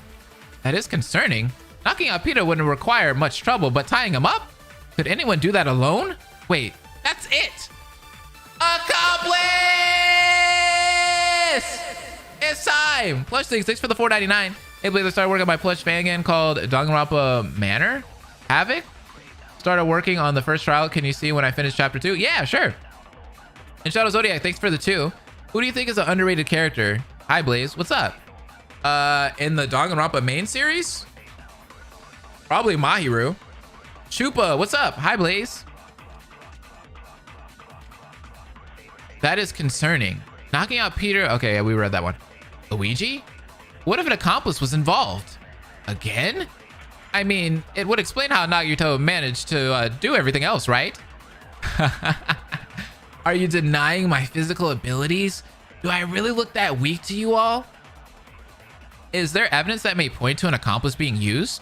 That is concerning. Knocking out Peter wouldn't require much trouble, but tying him up? Could anyone do that alone? Wait, that's it. Accomplished! It's time. Plush things. Thanks for the $4.99. Hey, believe I started working on my plush fan again called Danganronpa Manor. Havoc. Started working on the first trial. Can you see when I finish chapter 2? Yeah, sure. And Shadow Zodiac, thanks for the 2. Who do you think is an underrated character? Hi, Blaze. What's up? In the Danganronpa main series? Probably Mahiru. Chupa, what's up? Hi, Blaze. That is concerning. Knocking out Peter. Okay, we read that one. Luigi? What if an accomplice was involved? Again? I mean, it would explain how Nagito managed to do everything else, right? Are you denying my physical abilities? Do I really look that weak to you all? Is there evidence that may point to an accomplice being used?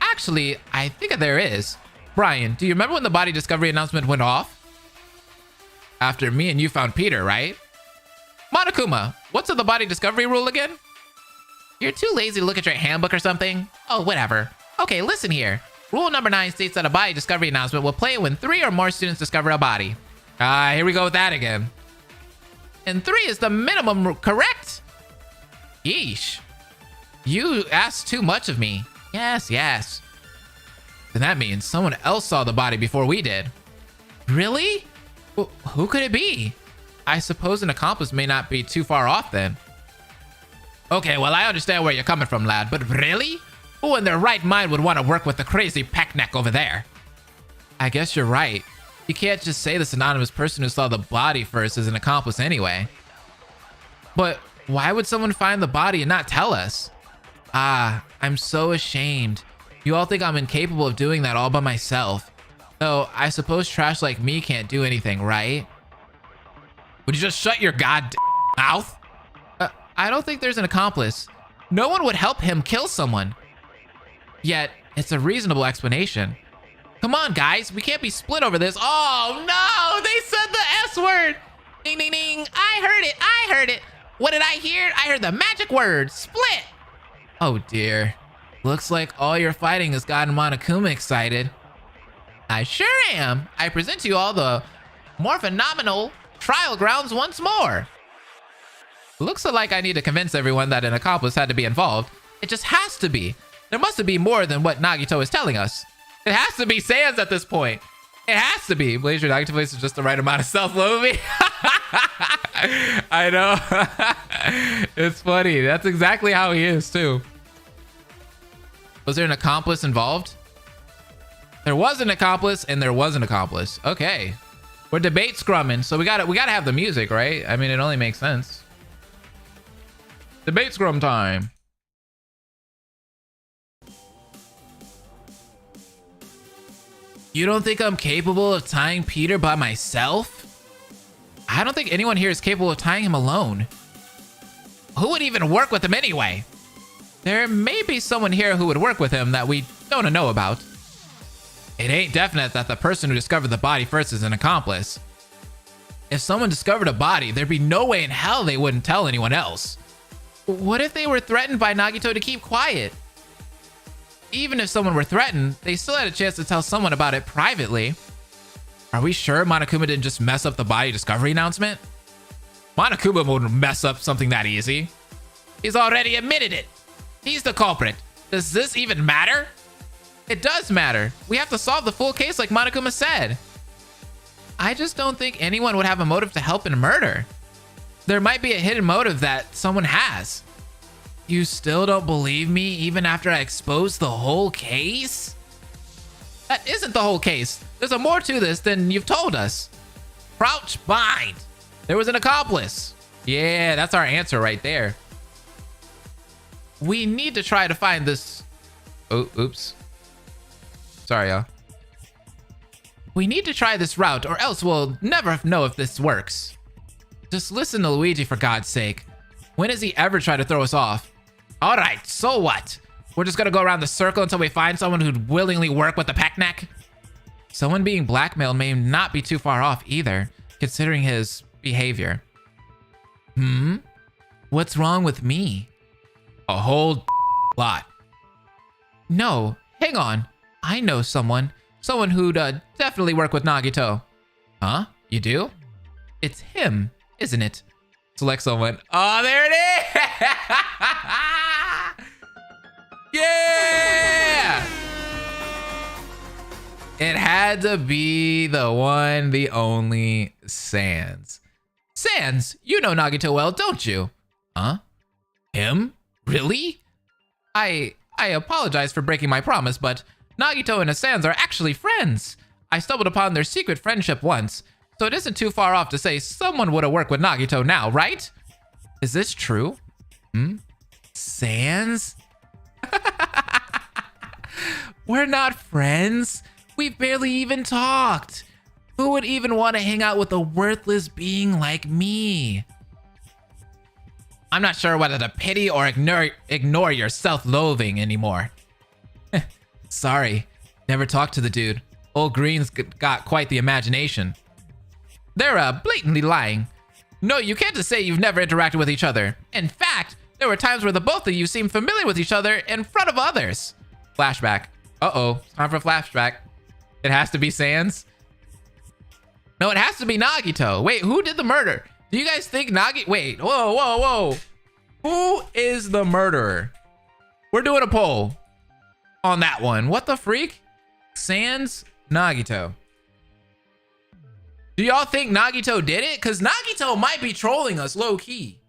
Actually, I think there is. Brian, do you remember when the body discovery announcement went off? After me and you found Peter, right? Monokuma, what's the body discovery rule again? You're too lazy to look at your handbook or something? Oh, whatever. Okay, listen here. Rule number 9 states that a body discovery announcement will play when 3 or more students discover a body. Here we go with that again. And 3 is the minimum, correct? Yeesh. You asked too much of me. Yes. Then that means someone else saw the body before we did. Really? Who could it be? I suppose an accomplice may not be too far off then. Okay, well, I understand where you're coming from, lad, but really? Who in their right mind would want to work with the crazy peckneck over there? I guess you're right. You can't just say this anonymous person who saw the body first is an accomplice anyway. But why would someone find the body and not tell us? I'm so ashamed. You all think I'm incapable of doing that all by myself. Though, I suppose trash like me can't do anything, right? Would you just shut your goddamn mouth? I don't think there's an accomplice. No one would help him kill someone. Yet, it's a reasonable explanation. Come on, guys. We can't be split over this. Oh, no! They said the S word! Ding, ding, ding. I heard it. What did I hear? I heard the magic word. Split! Oh, dear. Looks like all your fighting has gotten Monokuma excited. I sure am. I present to you all the more phenomenal trial grounds once more. Looks like I need to convince everyone that an accomplice had to be involved. It just has to be. There must be more than what Nagito is telling us. It has to be Sans at this point. It has to be. Blazer Nagito voice is just the right amount of self-loathing. I know. It's funny. That's exactly how he is too. Was there an accomplice involved? There was an accomplice and there was an accomplice. Okay. We're debate scrumming, so we gotta have the music, right? I mean, it only makes sense. Debate scrum time. You don't think I'm capable of tying Peter by myself? I don't think anyone here is capable of tying him alone. Who would even work with him anyway? There may be someone here who would work with him that we don't know about. It ain't definite that the person who discovered the body first is an accomplice. If someone discovered a body, there'd be no way in hell they wouldn't tell anyone else. What if they were threatened by Nagito to keep quiet? Even if someone were threatened, they still had a chance to tell someone about it privately. Are we sure Monokuma didn't just mess up the body discovery announcement? Monokuma wouldn't mess up something that easy. He's already admitted it. He's the culprit. Does this even matter? It does matter. We have to solve the full case like Monokuma said. I just don't think anyone would have a motive to help in a murder. There might be a hidden motive that someone has. You still don't believe me even after I exposed the whole case? That isn't the whole case. There's a more to this than you've told us. Crouch bind. There was an accomplice. Yeah, that's our answer right there. We need to try to find this. Oh, oops. Sorry, y'all. We need to try this route or else we'll never know if this works. Just listen to Luigi for God's sake. When has he ever tried to throw us off? All right, so what? We're just gonna go around the circle until we find someone who'd willingly work with the peckneck? Someone being blackmailed may not be too far off either, considering his behavior. What's wrong with me? A whole lot. No, hang on. I know someone. Someone who'd definitely work with Nagito. Huh? You do? It's him, isn't it? Select someone. Oh, there it is! Yeah! It had to be the one, the only Sans. Sans, you know Nagito well, don't you? Huh? Him? Really? I apologize for breaking my promise, but Nagito and Sans are actually friends. I stumbled upon their secret friendship once, So it isn't too far off to say someone would have worked with Nagito now, right? Is this true? Sans? We're not friends. We've barely even talked. Who would even want to hang out with a worthless being like me? I'm not sure whether to pity or ignore your self-loathing anymore. Sorry, never talked to the dude. Old Green's got quite the imagination. They're blatantly lying. No, you can't just say you've never interacted with each other. In fact, there were times where the both of you seemed familiar with each other in front of others. Flashback. Uh-oh, time for flashback. It has to be Sans. No, it has to be Nagito. Wait, who did the murder? Do you guys think Wait, whoa. Who is the murderer? We're doing a poll on that one. What the freak? Sans, Nagito. Do y'all think Nagito did it? Because Nagito might be trolling us low-key.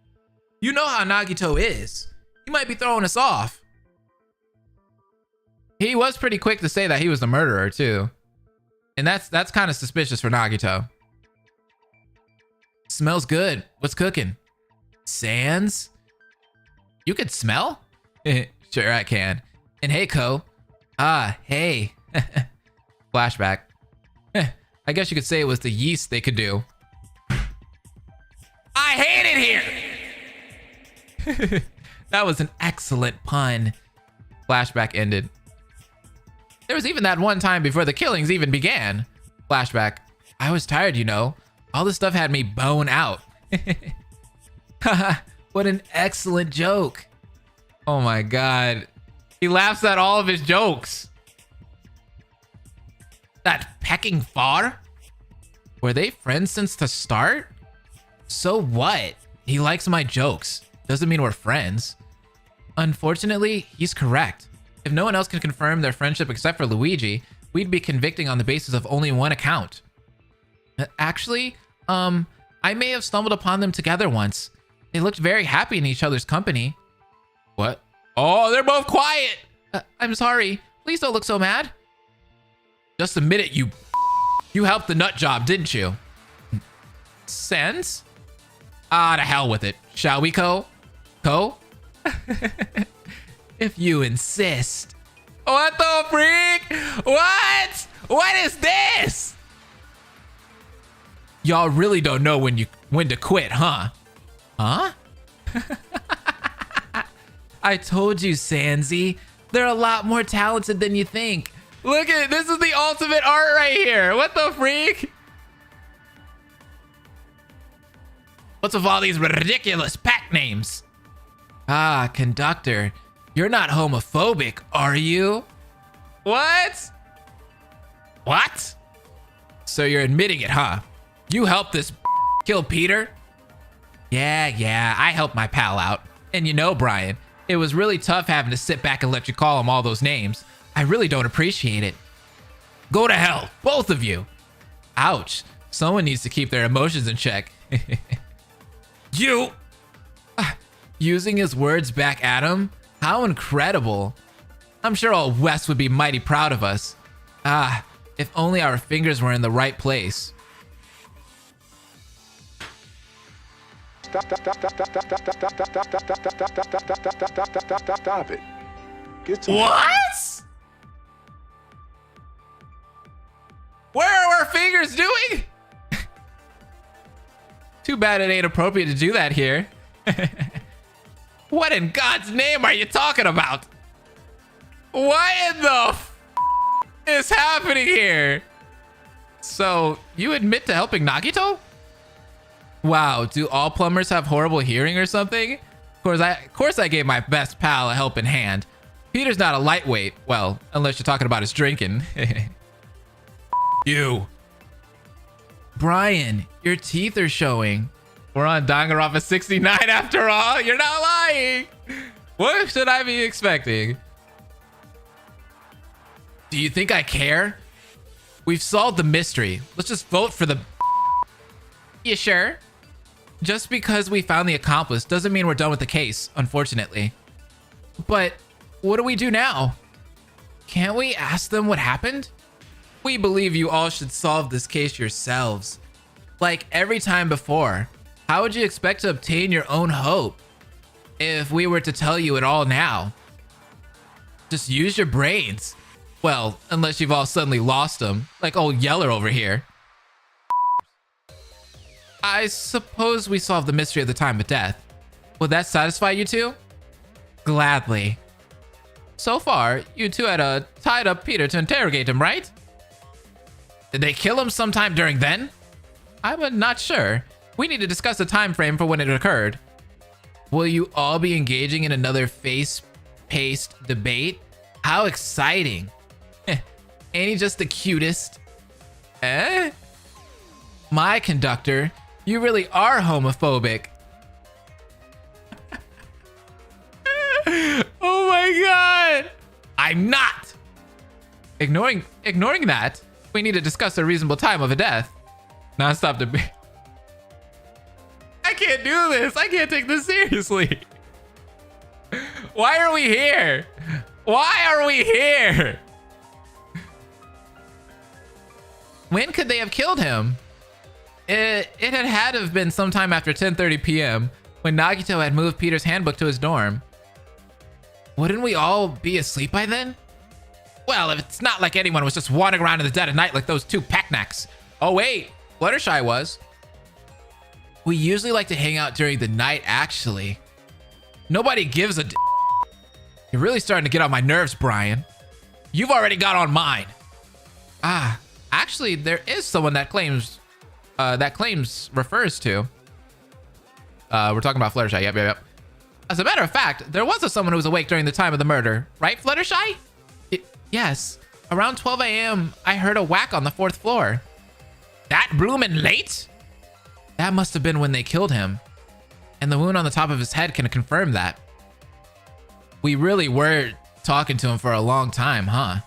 You know how Nagito is. He might be throwing us off. He was pretty quick to say that he was the murderer, too. And that's kind of suspicious for Nagito. Smells good. What's cooking? Sans? You could smell? Sure, I can. And hey, Ko. Ah, hey. Flashback. I guess you could say it was the yeast they could do. I hate it here! That was an excellent pun. Flashback ended. There was even that one time before the killings even began. Flashback. I was tired, you know. All this stuff had me bone out. Haha, what an excellent joke. Oh my god. He laughs at all of his jokes. That pecking far? Were they friends since the start? So what? He likes my jokes. Doesn't mean we're friends. Unfortunately, he's correct. If no one else can confirm their friendship except for Luigi, we'd be convicting on the basis of only one account. Actually, I may have stumbled upon them together once. They looked very happy in each other's company. What? Oh, they're both quiet! I'm sorry. Please don't look so mad. Just admit it, you helped the nut job, didn't you? Sense? Ah, to hell with it. Shall we, Ko? Ko? If you insist. What the freak? What? What is this? Y'all really don't know when to quit, huh? Huh? I told you, Sansy. They're a lot more talented than you think. Look at it. This is the ultimate art right here. What the freak? What's with all these ridiculous pack names? Ah, conductor. You're not homophobic, are you? What? What? So you're admitting it, huh? You helped this kill Peter? Yeah, I helped my pal out. And you know, Brian, it was really tough having to sit back and let you call him all those names. I really don't appreciate it. Go to hell, both of you. Ouch. Someone needs to keep their emotions in check. You! Using his words back at him? How incredible. I'm sure all West would be mighty proud of us. Ah, if only our fingers were in the right place. Stop it. Get to What? Where are our fingers doing? Too bad it ain't appropriate to do that here. What in God's name are you talking about? What in the is happening here? So, you admit to helping Nagito? Wow, do all plumbers have horrible hearing or something? Of course I gave my best pal a helping hand. Peter's not a lightweight. Well, unless you're talking about his drinking. You. Brian, your teeth are showing. We're on Danganronpa 69 after all. You're not lying. What should I be expecting? Do you think I care? We've solved the mystery. Let's just vote for the... You sure? Just because we found the accomplice doesn't mean we're done with the case, unfortunately. But what do we do now? Can't we ask them what happened? We believe you all should solve this case yourselves. like every time before. How would you expect to obtain your own hope if we were to tell you it all now? Just use your brains. Well, unless you've all suddenly lost them, like old Yeller over here. I suppose we solved the mystery of the time of death. Would that satisfy you two? Gladly. So far, you two had tied up Peter to interrogate him, right? Did they kill him sometime during then? I'm not sure. We need to discuss the time frame for when it occurred. Will you all be engaging in another fast-paced debate? How exciting. Ain't he just the cutest? Eh? My conductor, you really are homophobic. Oh my god! I'm not! Ignoring that, we need to discuss a reasonable time of a death. Non-stop debate. I can't do this. I can't take this seriously. Why are we here? Why are we here? When could they have killed him? It had to have been sometime after 10:30 p.m. when Nagito had moved Peter's handbook to his dorm. Wouldn't we all be asleep by then? Well, if it's not like anyone was just wandering around in the dead of night like those two pecknecks. Oh wait, Fluttershy was. We usually like to hang out during the night, actually. Nobody gives a You're really starting to get on my nerves, Brian. You've already got on mine. Actually, there is someone that claims refers to. We're talking about Fluttershy. Yep. As a matter of fact, there was someone who was awake during the time of the murder, right, Fluttershy? Yes. Around 12 a.m., I heard a whack on the 4th floor. That bloomin' late? That must have been when they killed him. And the wound on the top of his head can confirm that. We really were talking to him for a long time, huh?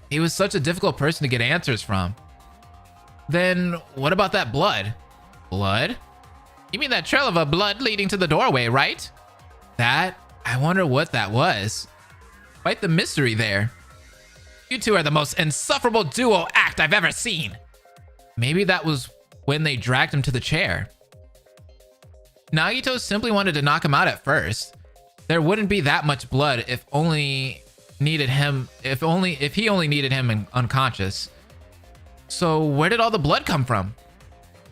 He was such a difficult person to get answers from. Then what about that blood? Blood? You mean that trail of blood leading to the doorway, right? That? I wonder what that was. Quite the mystery there. You two are the most insufferable duo act I've ever seen. Maybe that was when they dragged him to the chair. Nagito simply wanted to knock him out at first. There wouldn't be that much blood if he only needed him unconscious. So where did all the blood come from?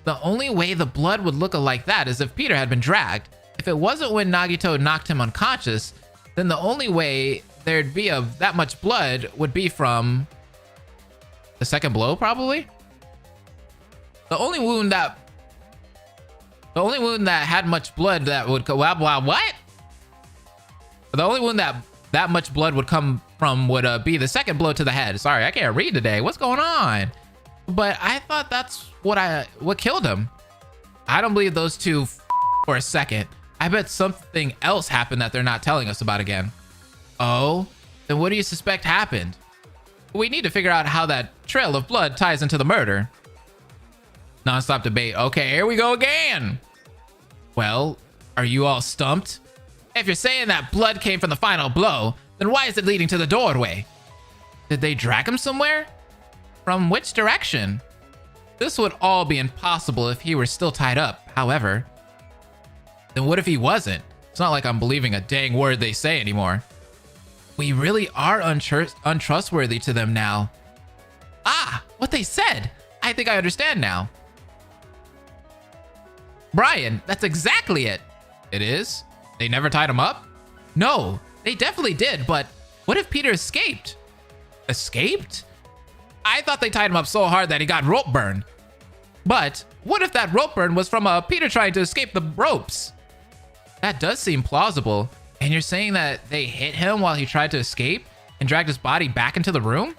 The only way the blood would look like that is if Peter had been dragged. If it wasn't when Nagito knocked him unconscious, then the only way there'd be that much blood would be from the second blow, probably. The only wound that had much blood that would go what? The only wound that much blood would come from would be the second blow to the head. Sorry, I can't read today. What's going on? But I thought that's what killed him. I don't believe those two for a second. I bet something else happened that they're not telling us about again. Oh, then what do you suspect happened? We need to figure out how that trail of blood ties into the murder. Non-stop debate. Okay, here we go again. Well, are you all stumped? If you're saying that blood came from the final blow, then why is it leading to the doorway? Did they drag him somewhere? From which direction? This would all be impossible if he were still tied up, however. Then what if he wasn't? It's not like I'm believing a dang word they say anymore. We really are untrustworthy to them now. What they said. I think I understand now. Brian, that's exactly it. It is? They never tied him up? No, they definitely did, but what if Peter escaped? Escaped? I thought they tied him up so hard that he got rope burn. But what if that rope burn was from Peter trying to escape the ropes? That does seem plausible. And you're saying that they hit him while he tried to escape and dragged his body back into the room?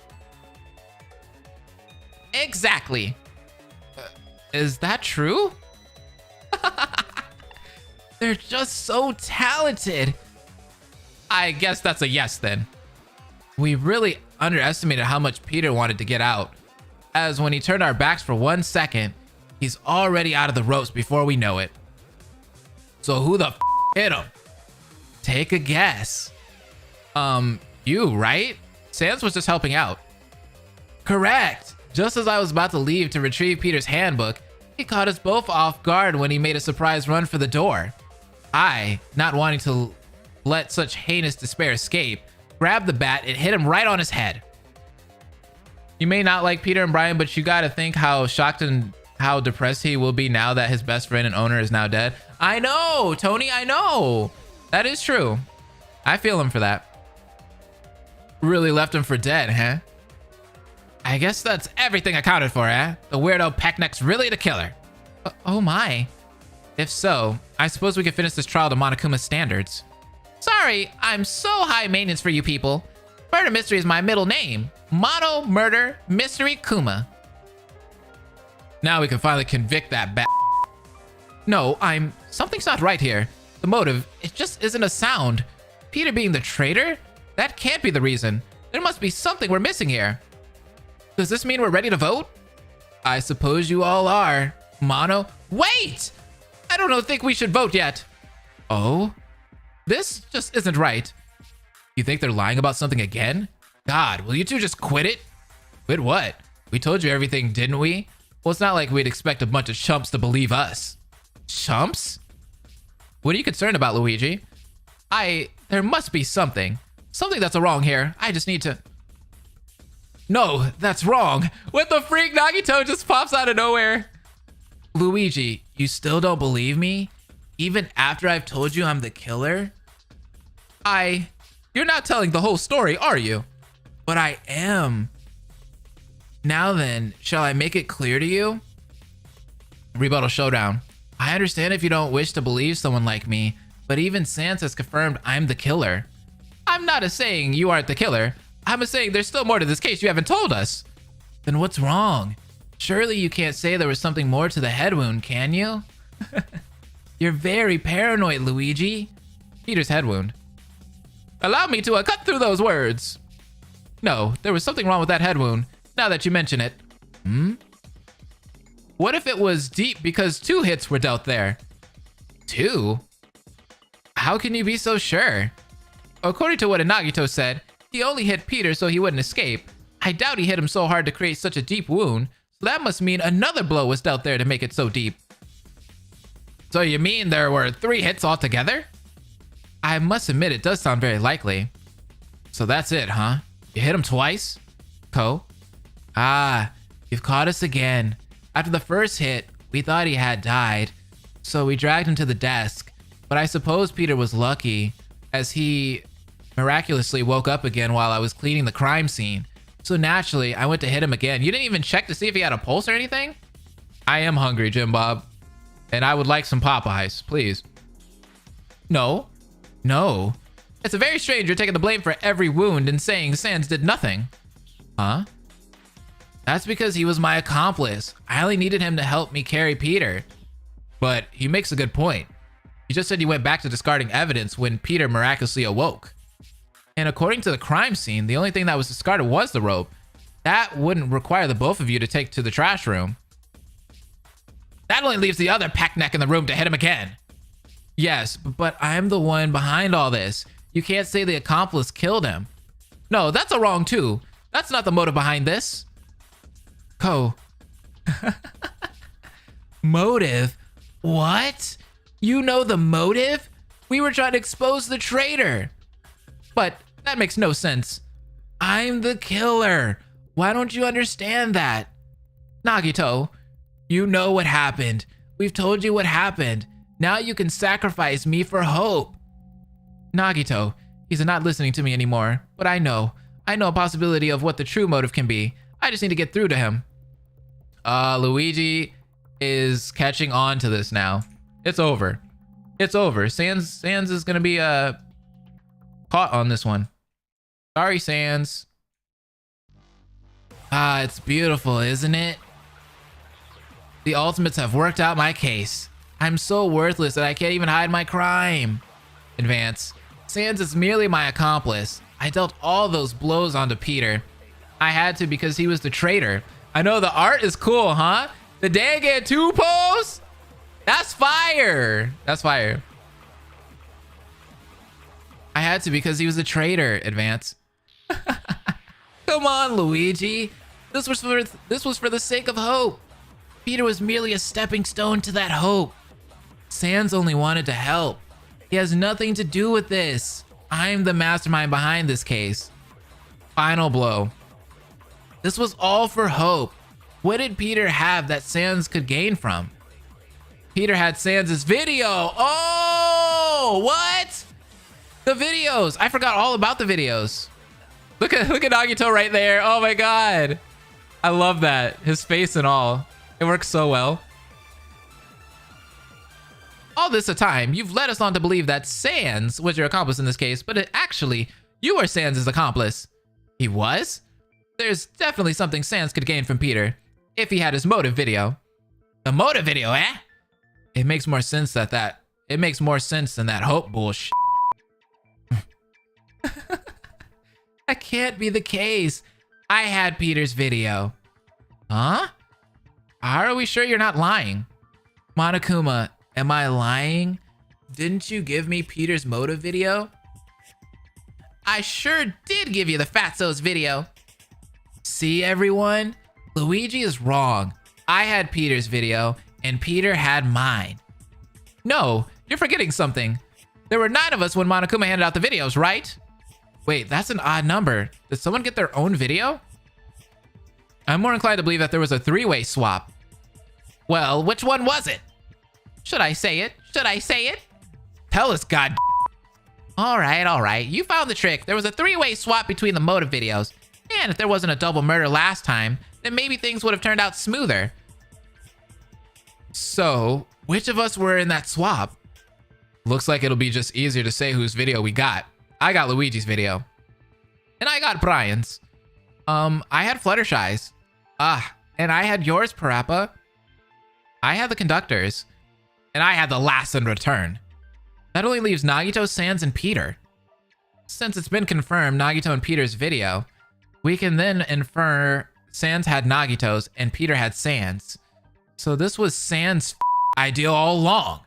Exactly. Is that true? They're just so talented. I guess that's a yes then. We really underestimated how much Peter wanted to get out, as when he turned our backs for 1 second, he's already out of the ropes before we know it. So who the hit him? Take a guess. You, right? Sans was just helping out. Correct. Just as I was about to leave to retrieve Peter's handbook, he caught us both off guard when he made a surprise run for the door. I, not wanting to let such heinous despair escape, grabbed the bat and hit him right on his head. You may not like Peter and Brian, but you gotta think how shocked and how depressed he will be now that his best friend and owner is now dead. I know, Tony, I know. That is true. I feel him for that. Really left him for dead, huh? I guess that's everything accounted for, eh? The weirdo Peckneck's really the killer. Oh my. If so, I suppose we could finish this trial to Monokuma's standards. Sorry, I'm so high maintenance for you people. Murder Mystery is my middle name. Mono Murder Mystery Kuma. Now we can finally convict that bat. No, something's not right here. The motive, it just isn't a sound. Peter being the traitor? That can't be the reason. There must be something we're missing here. Does this mean we're ready to vote? I suppose you all are. Mono, wait! I don't think we should vote yet. Oh? This just isn't right. You think they're lying about something again? God, will you two just quit it? Quit what? We told you everything, didn't we? Well, it's not like we'd expect a bunch of chumps to believe us. Chumps? What are you concerned about, Luigi? There must be something. Something that's wrong here. I just need to... No, that's wrong. What the freak? Nagito just pops out of nowhere. Luigi, you still don't believe me? Even after I've told you I'm the killer? You're not telling the whole story, are you? But I am. Now then, shall I make it clear to you? Rebuttal showdown. I understand if you don't wish to believe someone like me, but even Sans has confirmed I'm the killer. I'm not saying you aren't the killer. I'm saying there's still more to this case you haven't told us. Then what's wrong? Surely you can't say there was something more to the head wound, can you? You're very paranoid, Luigi. Peter's head wound. Allow me to cut through those words. No, there was something wrong with that head wound, now that you mention it. What if it was deep because 2 hits were dealt there? 2? How can you be so sure? According to what Inagito said, he only hit Peter so he wouldn't escape. I doubt he hit him so hard to create such a deep wound, so that must mean another blow was dealt there to make it so deep. So you mean there were 3 hits altogether? I must admit it does sound very likely. So that's it, huh? You hit him twice? Ko? Ah, you've caught us again. After the first hit, we thought he had died, so we dragged him to the desk. But I suppose Peter was lucky, as he miraculously woke up again while I was cleaning the crime scene. So naturally, I went to hit him again. You didn't even check to see if he had a pulse or anything? I am hungry, Jim Bob. And I would like some Popeyes, please. No. It's a very strange you're taking the blame for every wound and saying Sans did nothing. Huh? That's because he was my accomplice. I only needed him to help me carry Peter. But he makes a good point. You just said you went back to discarding evidence when Peter miraculously awoke. And according to the crime scene, the only thing that was discarded was the rope. That wouldn't require the both of you to take to the trash room. That only leaves the other Peckneck in the room to hit him again. Yes, but I'm the one behind all this. You can't say the accomplice killed him. No, that's a wrong too. That's not the motive behind this. Ko. Motive? What? You know the motive? We were trying to expose the traitor. But that makes no sense. I'm the killer. Why don't you understand that? Nagito, you know what happened. We've told you what happened. Now you can sacrifice me for hope. Nagito, he's not listening to me anymore, but I know a possibility of what the true motive can be. I just need to get through to him. Luigi is catching on to this now. It's over. Sans is gonna be caught on this one. Sorry, Sans. Ah, it's beautiful, isn't it? The Ultimates have worked out my case. I'm so worthless that I can't even hide my crime. Advance. Sans is merely my accomplice. I dealt all those blows onto Peter. I had to because he was the traitor. I know the art is cool, huh? The Dangan 2 pose? That's fire. That's fire. I had to because he was a traitor, Advance. Come on, Luigi. This was for the sake of hope. Peter was merely a stepping stone to that hope. Sans only wanted to help. He has nothing to do with this. I'm the mastermind behind this case. Final blow. This was all for hope. What did Peter have that Sans could gain from? Peter had Sans' video. Oh, what? The videos. I forgot all about the videos. Look at Nagito right there. Oh my god. I love that. His face and all. It works so well. All this time, you've led us on to believe that Sans was your accomplice in this case, but actually, you were Sans' accomplice. He was? There's definitely something Sans could gain from Peter, if he had his motive video. The motive video, eh? It makes more sense than that. It makes more sense than that hope bullshit. That can't be the case. I had Peter's video. Huh? How are we sure you're not lying? Monokuma, am I lying? Didn't you give me Peter's motive video? I sure did give you the Fatso's video. See, everyone? Luigi is wrong. I had Peter's video, and Peter had mine. No, you're forgetting something. There were 9 of us when Monokuma handed out the videos, right? Wait, that's an odd number. Did someone get their own video? I'm more inclined to believe that there was a 3-way swap. Well, which one was it? Should I say it? Should I say it? Tell us, god. All right. You found the trick. There was a 3-way swap between the motive videos. And if there wasn't a double murder last time, then maybe things would have turned out smoother. So, which of us were in that swap? Looks like it'll be just easier to say whose video we got. I got Luigi's video. And I got Brian's. I had Fluttershy's. And I had yours, Parappa. I had the conductor's. And I had the last in return. That only leaves Nagito, Sans, and Peter. Since it's been confirmed Nagito and Peter's video, we can then infer Sans had Nagito's and Peter had Sans. So this was Sans' idea all along.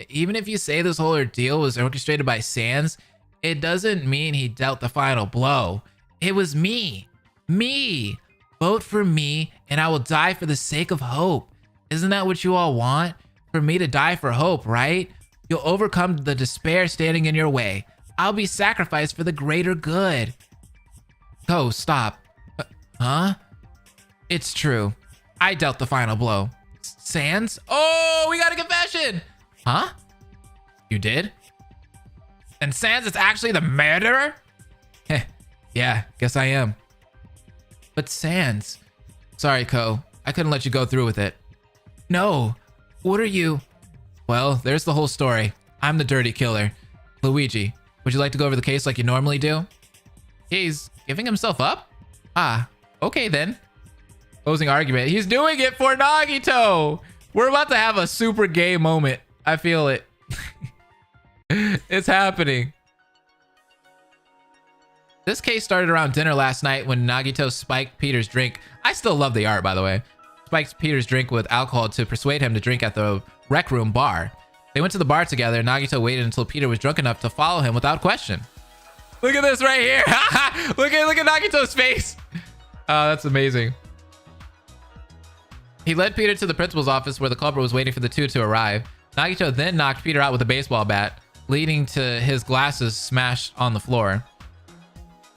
Even if you say this whole ordeal was orchestrated by Sans, it doesn't mean he dealt the final blow. It was me. Me. Vote for me and I will die for the sake of hope. Isn't that what you all want? For me to die for hope, right? You'll overcome the despair standing in your way. I'll be sacrificed for the greater good. Oh, stop. Huh? It's true. I dealt the final blow. Sans? Oh, we got a confession! Huh? You did? And Sans is actually the murderer? Heh, yeah, guess I am. But Sans... Sorry, Ko. I couldn't let you go through with it. No. What are you... Well, there's the whole story. I'm the dirty killer. Luigi, would you like to go over the case like you normally do? He's giving himself up? Ah, okay then. Closing argument. He's doing it for Nagito! We're about to have a super gay moment. I feel it. It's happening. This case started around dinner last night when Nagito spiked Peter's drink. I still love the art, by the way. Spiked Peter's drink with alcohol to persuade him to drink at the rec room bar. They went to the bar together. Nagito waited until Peter was drunk enough to follow him without question. Look at this right here. look at Nagito's face. Oh, that's amazing. He led Peter to the principal's office where the culprit was waiting for the two to arrive. Nagito then knocked Peter out with a baseball bat, leading to his glasses smashed on the floor.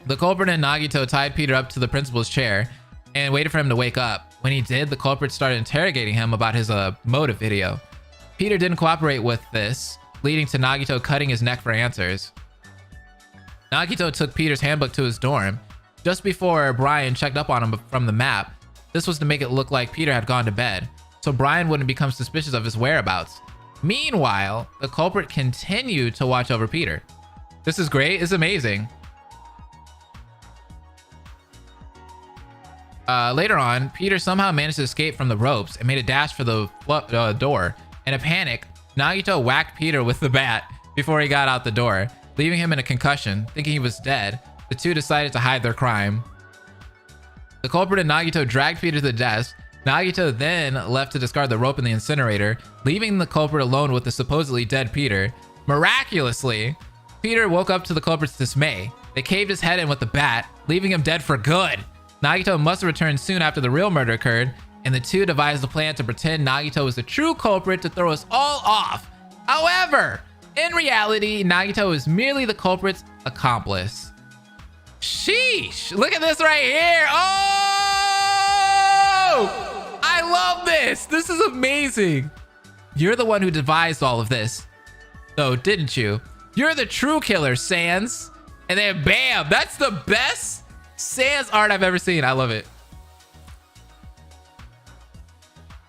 The culprit and Nagito tied Peter up to the principal's chair and waited for him to wake up. When he did, the culprit started interrogating him about his motive video. Peter didn't cooperate with this, leading to Nagito cutting his neck for answers. Nagito took Peter's handbook to his dorm. Just before Brian checked up on him from the map, this was to make it look like Peter had gone to bed, so Brian wouldn't become suspicious of his whereabouts. Meanwhile, the culprit continued to watch over Peter. This is great. It's amazing. Later on, Peter somehow managed to escape from the ropes and made a dash for the door. In a panic, Nagito whacked Peter with the bat before he got out the door, leaving him in a concussion. Thinking he was dead, the two decided to hide their crime. The culprit and Nagito dragged Peter to the desk. Nagito then left to discard the rope in the incinerator, leaving the culprit alone with the supposedly dead Peter. Miraculously, Peter woke up to the culprit's dismay. They caved his head in with the bat, leaving him dead for good. Nagito must have returned soon after the real murder occurred, and the two devised a plan to pretend Nagito was the true culprit to throw us all off. However, in reality, Nagito is merely the culprit's accomplice. Sheesh! Look at this right here! Oh! I love this! This is amazing! You're the one who devised all of this. though, didn't you? You're the true killer, Sans. And then bam, that's the best Sans art I've ever seen. I love it.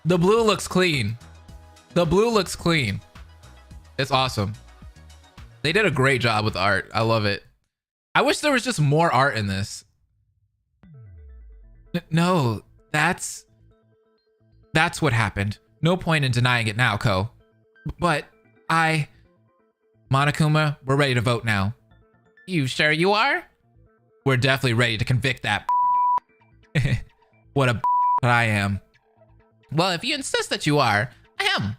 The blue looks clean. The blue looks clean. It's awesome. They did a great job with the art. I love it. I wish there was just more art in this. No, that's what happened. No point in denying it now, Ko. But Monokuma, we're ready to vote now. You sure you are? We're definitely ready to convict that. What a I am. Well, if you insist that you are,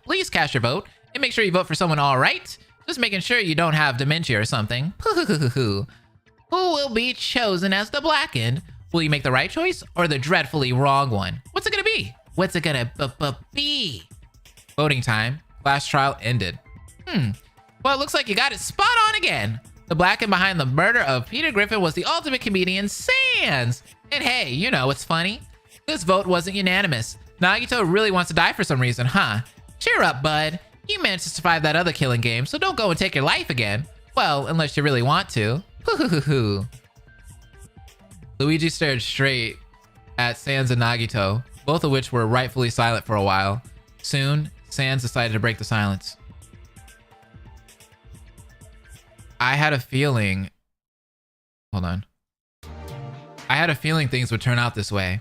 please cast your vote and make sure you vote for someone all right. Just making sure you don't have dementia or something. Who will be chosen as the blackened? Will you make the right choice or the dreadfully wrong one? What's it gonna be? What's it gonna be? Voting time. Last trial ended. Well, it looks like you got it spot on again. The blackened behind the murder of Peter Griffin was the ultimate comedian, Sans. And hey, you know what's funny? This vote wasn't unanimous. Nagito really wants to die for some reason, huh? Cheer up, bud. You managed to survive that other killing game, so don't go and take your life again. Well, unless you really want to. Luigi stared straight at Sans and Nagito, both of which were rightfully silent for a while. Soon, Sans decided to break the silence. I had a feeling... Hold on. I had a feeling things would turn out this way.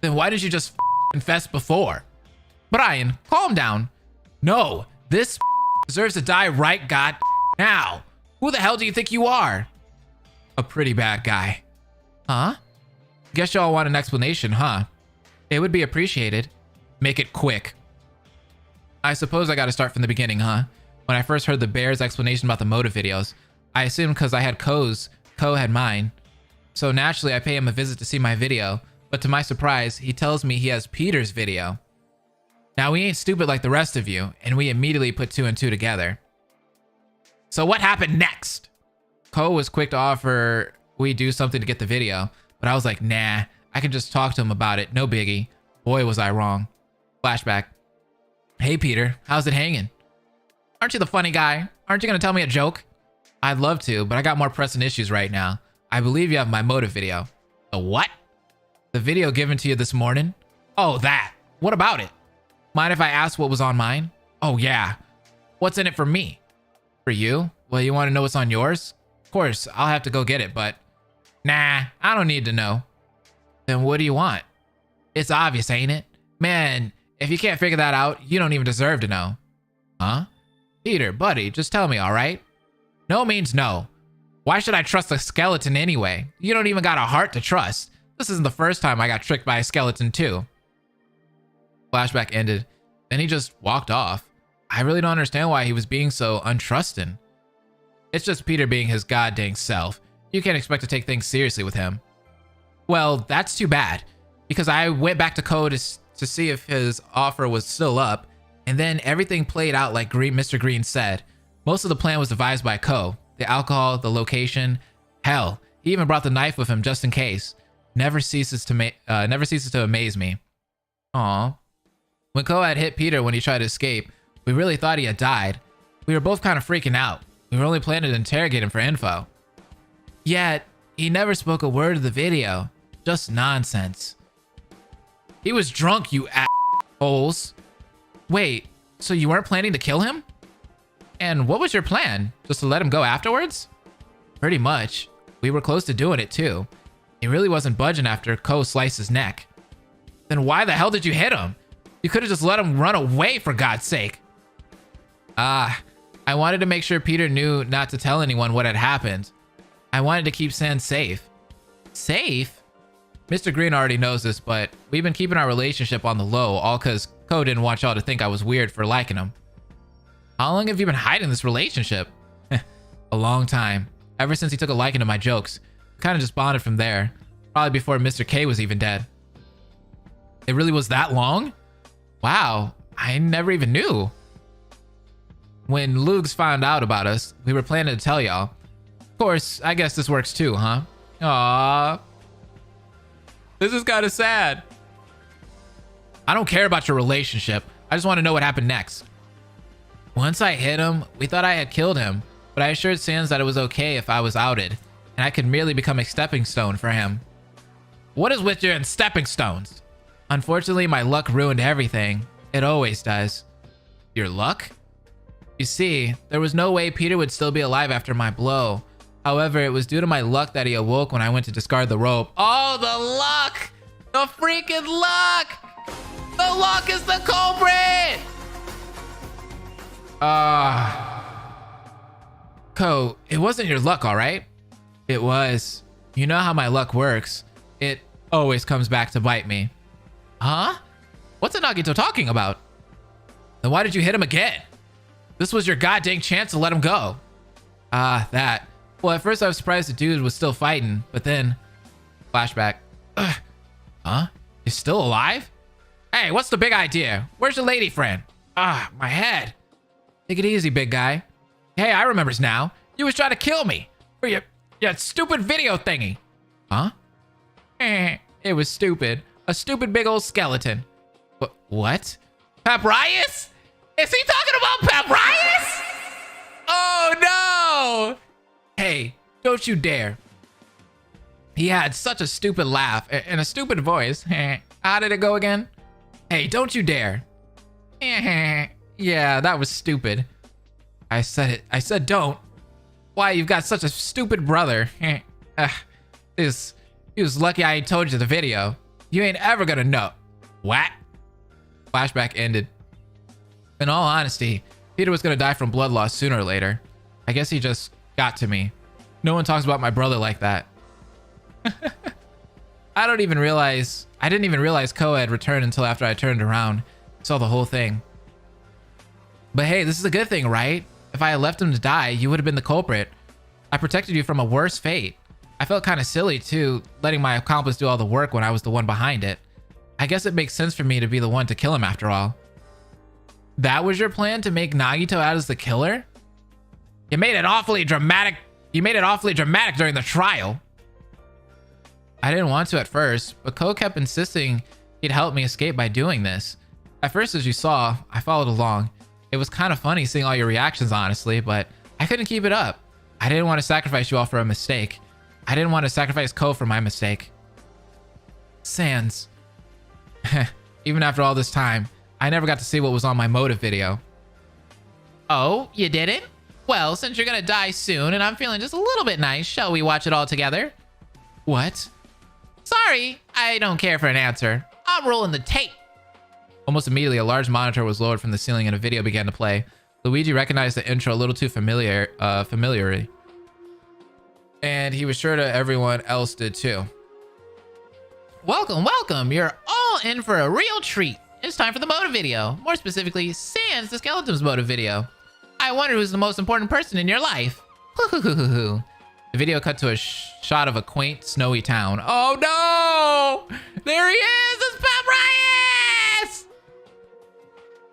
Then why did you just confess before? Brian, calm down. No, this deserves to die right god now. Who the hell do you think you are? A pretty bad guy. Huh? Guess y'all want an explanation, huh? It would be appreciated. Make it quick. I suppose I gotta start from the beginning, huh? When I first heard the bear's explanation about the motive videos, I assumed because I had Ko's, Ko had mine. So naturally I pay him a visit to see my video, but to my surprise, he tells me he has Peter's video. Now we ain't stupid like the rest of you, and we immediately put 2 and 2 together. So what happened next? Ko was quick to offer we do something to get the video, but I was like, nah, I can just talk to him about it, no biggie. Boy, was I wrong. Flashback. Hey Peter, how's it hanging? Aren't you the funny guy? Aren't you gonna tell me a joke? I'd love to, but I got more pressing issues right now. I believe you have my motive video. The what? The video given to you this morning? Oh, that. What about it? Mind if I ask what was on mine? Oh yeah. What's in it for me? For you? Well, you want to know what's on yours? Of course, I'll have to go get it, but... Nah, I don't need to know. Then what do you want? It's obvious, ain't it? Man, if you can't figure that out, you don't even deserve to know. Huh? Peter, buddy, just tell me, alright? No means no. Why should I trust a skeleton anyway? You don't even got a heart to trust. This isn't the first time I got tricked by a skeleton too. Flashback ended. Then he just walked off. I really don't understand why he was being so untrusting. It's just Peter being his goddamn self. You can't expect to take things seriously with him. Well, that's too bad, because I went back to Ko to see if his offer was still up, and then everything played out like Mr. Green said. Most of the plan was devised by Ko. The alcohol, the location, hell, he even brought the knife with him just in case. Never ceases to amaze me. Aw. When Ko had hit Peter when he tried to escape, we really thought he had died. We were both kind of freaking out. We were only planning to interrogate him for info. Yet, he never spoke a word of the video. Just nonsense. He was drunk, you assholes. Wait, so you weren't planning to kill him? And what was your plan? Just to let him go afterwards? Pretty much. We were close to doing it too. He really wasn't budging after Ko sliced his neck. Then why the hell did you hit him? You could have just let him run away, for God's sake. I wanted to make sure Peter knew not to tell anyone what had happened. I wanted to keep Sans safe. Safe? Mr. Green already knows this, but we've been keeping our relationship on the low, all because Ko didn't want y'all to think I was weird for liking him. How long have you been hiding this relationship? A long time. Ever since he took a liking to my jokes. Kind of just bonded from there. Probably before Mr. K was even dead. It really was that long? Wow, I never even knew. When Lugs found out about us, we were planning to tell y'all. Of course, I guess this works too, huh? Aww. This is kind of sad. I don't care about your relationship. I just want to know what happened next. Once I hit him, we thought I had killed him, but I assured Sans that it was okay if I was outed, and I could merely become a stepping stone for him. What is with you and stepping stones? Unfortunately, my luck ruined everything. It always does. Your luck? You see, there was no way Peter would still be alive after my blow. However, it was due to my luck that he awoke when I went to discard the rope. Oh, the luck! The freaking luck! The luck is the culprit! Ko, it wasn't your luck, all right? It was. You know how my luck works. It always comes back to bite me. Huh? What's Nagito talking about? Then why did you hit him again? This was your goddamn chance to let him go. That. Well, at first I was surprised the dude was still fighting, but then... Flashback. Ugh. Huh? He's still alive? Hey, what's the big idea? Where's your lady friend? My head. Take it easy, big guy. Hey, I remembers now. You was trying to kill me for your stupid video thingy. Huh? It was stupid. A stupid big old skeleton. What? Papyrus? Is he talking about Papyrus? Oh no! Hey, don't you dare. He had such a stupid laugh and a stupid voice. How did it go again? Hey, don't you dare. Yeah, that was stupid. I said it. I said don't. Why, you've got such a stupid brother. He was lucky I ain't told you the video. You ain't ever gonna know. What? Flashback ended. In all honesty, Peter was gonna die from blood loss sooner or later. I guess he just got to me. No one talks about my brother like that. I didn't even realize Ko had returned until after I turned around. Saw the whole thing. But hey, this is a good thing, right? If I had left him to die, you would have been the culprit. I protected you from a worse fate. I felt kind of silly too, letting my accomplice do all the work when I was the one behind it. I guess it makes sense for me to be the one to kill him after all. That was your plan, to make Nagito out as the killer? You made it awfully dramatic during the trial. I didn't want to at first, but Ko kept insisting he'd help me escape by doing this. At first, as you saw, I followed along. It was kind of funny seeing all your reactions, honestly, but I couldn't keep it up. I didn't want to sacrifice you all for a mistake. I didn't want to sacrifice Ko for my mistake. Sans. Even after all this time, I never got to see what was on my motive video. Oh, you didn't? Well, since you're gonna die soon and I'm feeling just a little bit nice, shall we watch it all together? What? Sorry, I don't care for an answer. I'm rolling the tape. Almost immediately, a large monitor was lowered from the ceiling and a video began to play. Luigi recognized the intro a little too familiarly. And he was sure that everyone else did too. Welcome, welcome. You're all in for a real treat. It's time for the motive video. More specifically, Sans the Skeleton's motive video. I wonder who's the most important person in your life. The video cut to a shot of a quaint, snowy town. Oh no! There he is! It's Papyrus!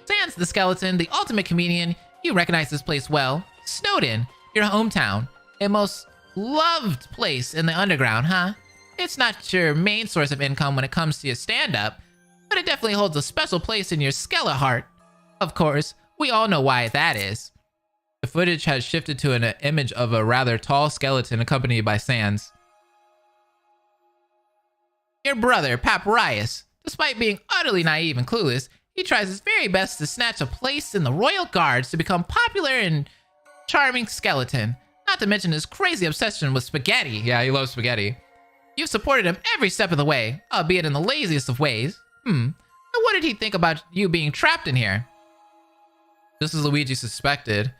Sans the Skeleton, the ultimate comedian. You recognize this place well. Snowden, your hometown. A most loved place in the underground, huh? It's not your main source of income when it comes to your stand-up, but it definitely holds a special place in your skeleton heart. Of course, we all know why that is. The footage has shifted to an image of a rather tall skeleton accompanied by Sans. Your brother, Papyrus, despite being utterly naive and clueless, he tries his very best to snatch a place in the royal guards to become popular and charming skeleton. Not to mention his crazy obsession with spaghetti. Yeah, he loves spaghetti. You've supported him every step of the way, albeit in the laziest of ways. Now what did he think about you being trapped in here? Just as Luigi suspected,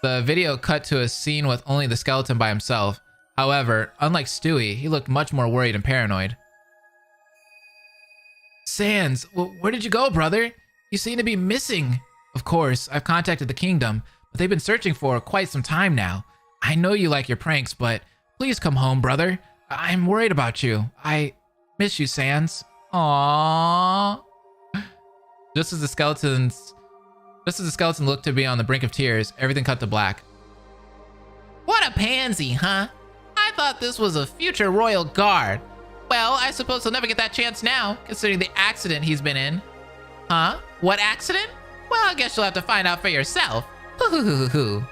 the video cut to a scene with only the skeleton by himself. However, unlike Stewie, he looked much more worried and paranoid. Sans, where did you go, brother? You seem to be missing. Of course, I've contacted the kingdom, but they've been searching for quite some time now. I know you like your pranks, but please come home, brother. I'm worried about you. I miss you, Sans. Aww. Just as the skeleton looked to be on the brink of tears, everything cut to black. What a pansy, huh? I thought this was a future royal guard. Well, I suppose he'll never get that chance now, considering the accident he's been in. Huh? What accident? Well, I guess you'll have to find out for yourself. The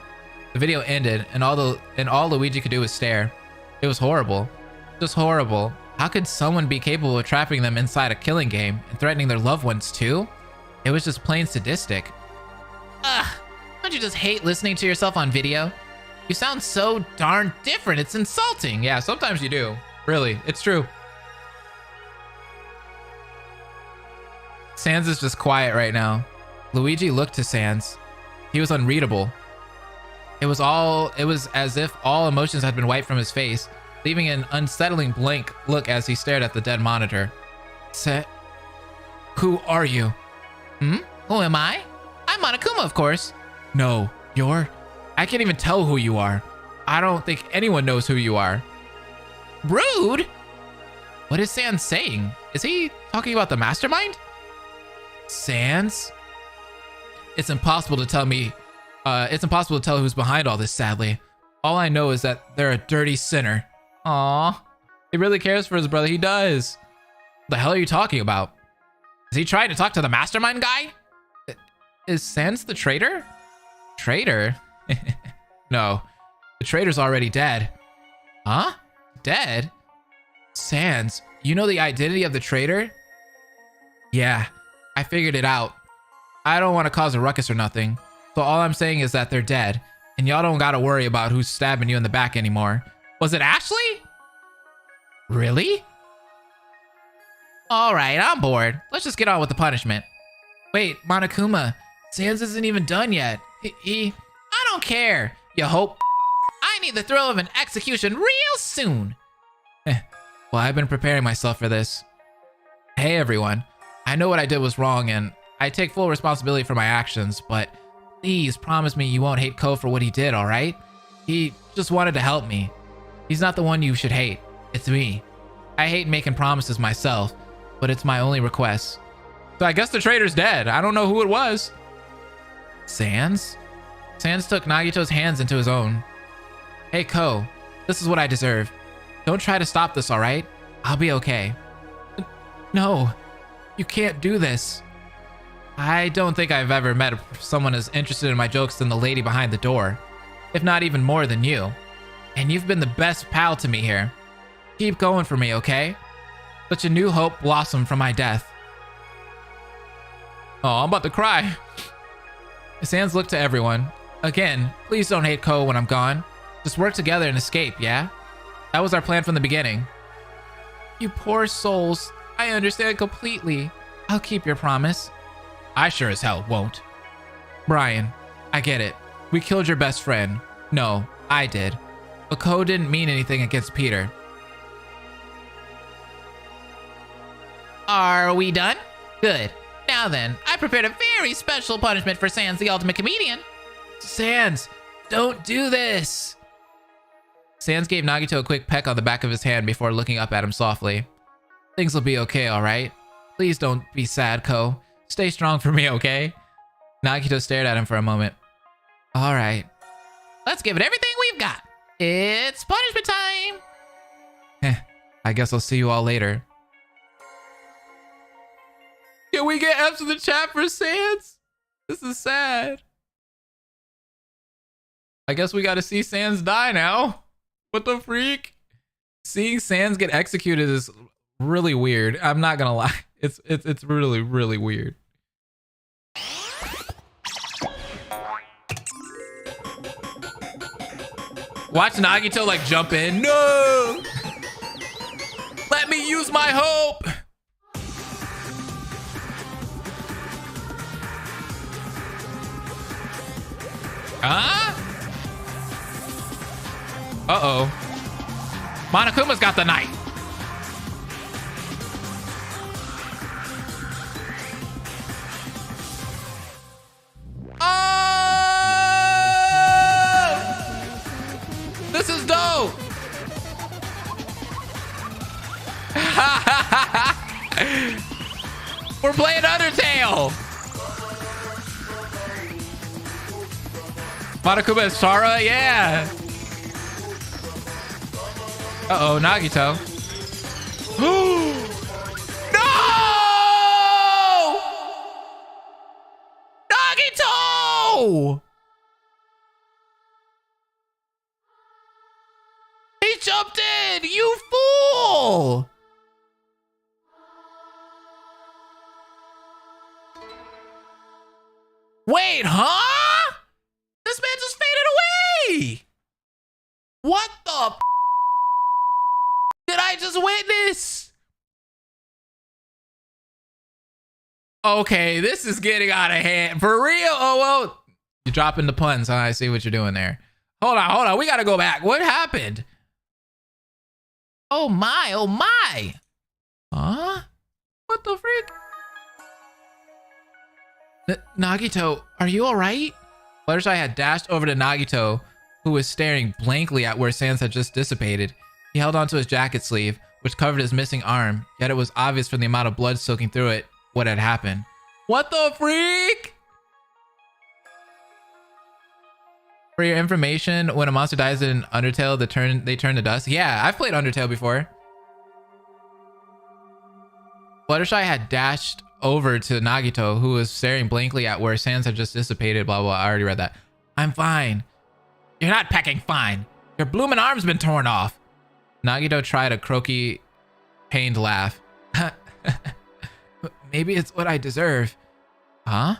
video ended, and all Luigi could do was stare. It was horrible. Just horrible. How could someone be capable of trapping them inside a killing game and threatening their loved ones too? It was just plain sadistic. Ugh, don't you just hate listening to yourself on video? You sound so darn different, it's insulting. Yeah, sometimes you do. Really, it's true. Sans is just quiet right now. Luigi looked to Sans. He was unreadable. It was as if all emotions had been wiped from his face, leaving an unsettling blank look as he stared at the dead monitor. Who are you? Who am I? I'm Monokuma, of course. No, I can't even tell who you are. I don't think anyone knows who you are. Rude? What is Sans saying? Is he talking about the mastermind? Sans? It's impossible to tell who's behind all this, sadly. All I know is that they're a dirty sinner. Aww. He really cares for his brother. He does. The hell are you talking about? Is he trying to talk to the mastermind guy? Is Sans the traitor? Traitor? No. The traitor's already dead. Huh? Dead? Sans, you know the identity of the traitor? Yeah, I figured it out. I don't want to cause a ruckus or nothing. So all I'm saying is that they're dead. And y'all don't gotta worry about who's stabbing you in the back anymore. Was it Ashley? Really? Alright, I'm bored. Let's just get on with the punishment. Wait, Monokuma. Sans isn't even done yet. I don't care. You hope. I need the thrill of an execution real soon. Well, I've been preparing myself for this. Hey everyone. I know what I did was wrong and I take full responsibility for my actions, but please promise me you won't hate Ko for what he did, alright? He just wanted to help me. He's not the one you should hate. It's me. I hate making promises myself, but it's my only request. So I guess the traitor's dead. I don't know who it was. Sans? Sans took Nagito's hands into his own. Hey Ko, this is what I deserve. Don't try to stop this, alright? I'll be okay. No, you can't do this. I don't think I've ever met someone as interested in my jokes than the lady behind the door. If not even more than you. And you've been the best pal to me here. Keep going for me, okay? Such a new hope blossomed from my death. Oh, I'm about to cry. Sans looked to everyone. Again, please don't hate Ko when I'm gone. Just work together and escape, yeah? That was our plan from the beginning. You poor souls. I understand completely. I'll keep your promise. I sure as hell won't. Brian, I get it. We killed your best friend. No, I did. But Ko didn't mean anything against Peter. Are we done? Good. Now then, I prepared a very special punishment for Sans the Ultimate Comedian. Sans, don't do this. Sans gave Nagito a quick peck on the back of his hand before looking up at him softly. Things will be okay, alright? Please don't be sad, Ko. Stay strong for me, okay? Nagito stared at him for a moment. Alright. Let's give it everything we've got. It's punishment time. I guess I'll see you all later. Can we get F's in the chat for Sans? This is sad. I guess we gotta see Sans die now. What the freak? Seeing Sans get executed is really weird. I'm not gonna lie. It's really, really weird. Watch Nagito like jump in. No! Let me use my hope! Huh? Uh-oh. Monokuma's got the knife. Oh! This is dope! We're playing Undertale. Monokuma is Sara, yeah. Uh-oh, Nagito. No! Nagito! He jumped in, you fool! Wait, huh? This man just faded away! What the f did I just witness? Okay, this is getting out of hand. For real? Oh, well. You're dropping the puns, huh? I see what you're doing there. Hold on. We gotta go back. What happened? Oh my, oh my. Huh? What the freak? Nagito, are you all right? Fluttershy had dashed over to Nagito, who was staring blankly at where Sans had just dissipated. He held onto his jacket sleeve, which covered his missing arm, yet it was obvious from the amount of blood soaking through it what had happened. What the freak? For your information, when a monster dies in Undertale, they turn to dust. Yeah, I've played Undertale before. Fluttershy had dashed over to Nagito, who was staring blankly at where Sans had just dissipated, blah, blah. I already read that. I'm fine. You're not pecking fine. Your blooming arm's been torn off. Nagito tried a croaky, pained laugh. Maybe it's what I deserve. Huh?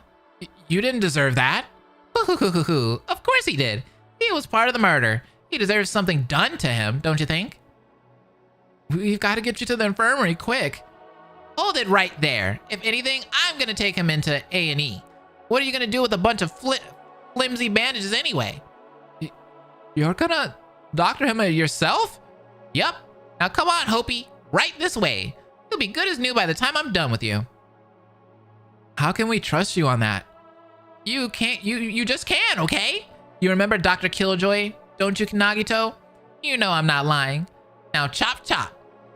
You didn't deserve that. Of course he did. He was part of the murder. He deserves something done to him, don't you think? We've got to get you to the infirmary quick. Hold it right there. If anything, I'm going to take him into A&E. What are you going to do with a bunch of flimsy bandages anyway? You're going to doctor him yourself? Yup. Now come on, Hopi. Right this way. You'll be good as new by the time I'm done with you. How can we trust you on that? You can't. You just can, okay? You remember Dr. Killjoy, don't you, Nagito? You know I'm not lying. Now chop chop.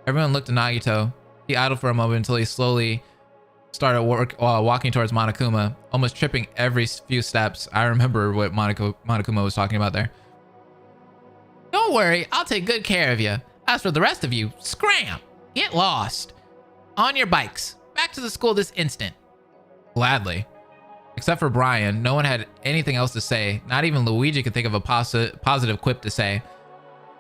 Everyone looked at Nagito. He idled for a moment until he slowly started walking towards Monokuma, almost tripping every few steps. I remember what Monokuma was talking about there. Don't worry, I'll take good care of you. As for the rest of you, scram! Get lost. On your bikes. Back to the school this instant. Gladly. Except for Brian, no one had anything else to say. Not even Luigi could think of a positive quip to say.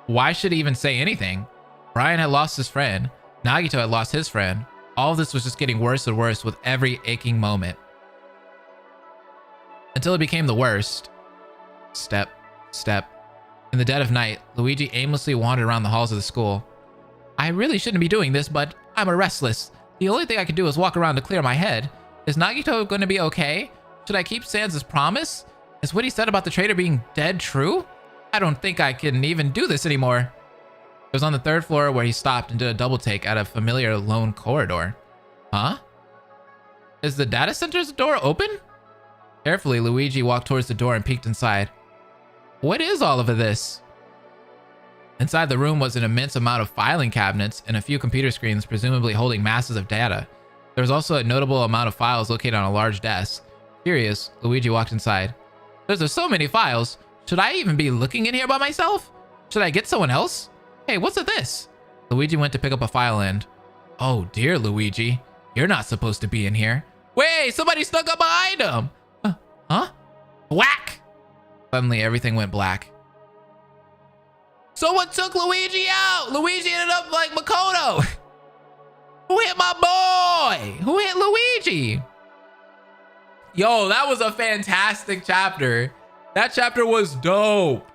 Why should he even say anything? Brian had lost his friend. Nagito had lost his friend. All of this was just getting worse and worse with every aching moment. Until it became the worst. Step, step. In the dead of night, Luigi aimlessly wandered around the halls of the school. I really shouldn't be doing this, but I'm restless. The only thing I can do is walk around to clear my head. Is Nagito going to be okay? Should I keep Sans' promise? Is what he said about the traitor being dead true? I don't think I can even do this anymore. It was on the third floor where he stopped and did a double take at a familiar lone corridor. Huh? Is the data center's door open? Carefully, Luigi walked towards the door and peeked inside. What is all of this? Inside the room was an immense amount of filing cabinets and a few computer screens, presumably holding masses of data. There was also a notable amount of files located on a large desk. Curious, Luigi walked inside. There's so many files. Should I even be looking in here by myself? Should I get someone else? Hey, what's this? Luigi went to pick up a file and... Oh dear, Luigi. You're not supposed to be in here. Wait, somebody snuck up behind him. Huh? Whack! Suddenly, everything went black. Someone took Luigi out! Luigi ended up like Makoto! Who hit my boy? Who hit Luigi? Yo, that was a fantastic chapter. That chapter was dope.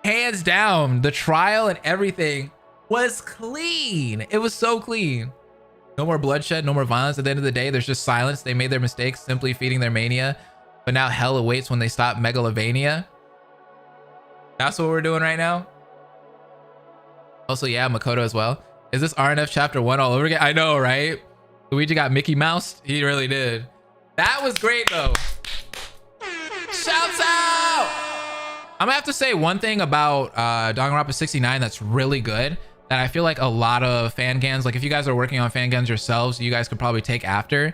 Hands down, the trial and everything was clean. It was so clean. No more bloodshed, no more violence. At the end of the day, there's just silence. They made their mistakes, simply feeding their mania. But now hell awaits when they stop megalovania. That's what we're doing right now. Also, yeah, Makoto as well. Is this RNF chapter 1 all over again? I know, right? Luigi got Mickey Mouse. He really did. That was great, though. Shouts out! I'm gonna have to say one thing about Danganronpa 69 that's really good. that I feel like a lot of fangans, like if you guys are working on fangans yourselves, you guys could probably take after,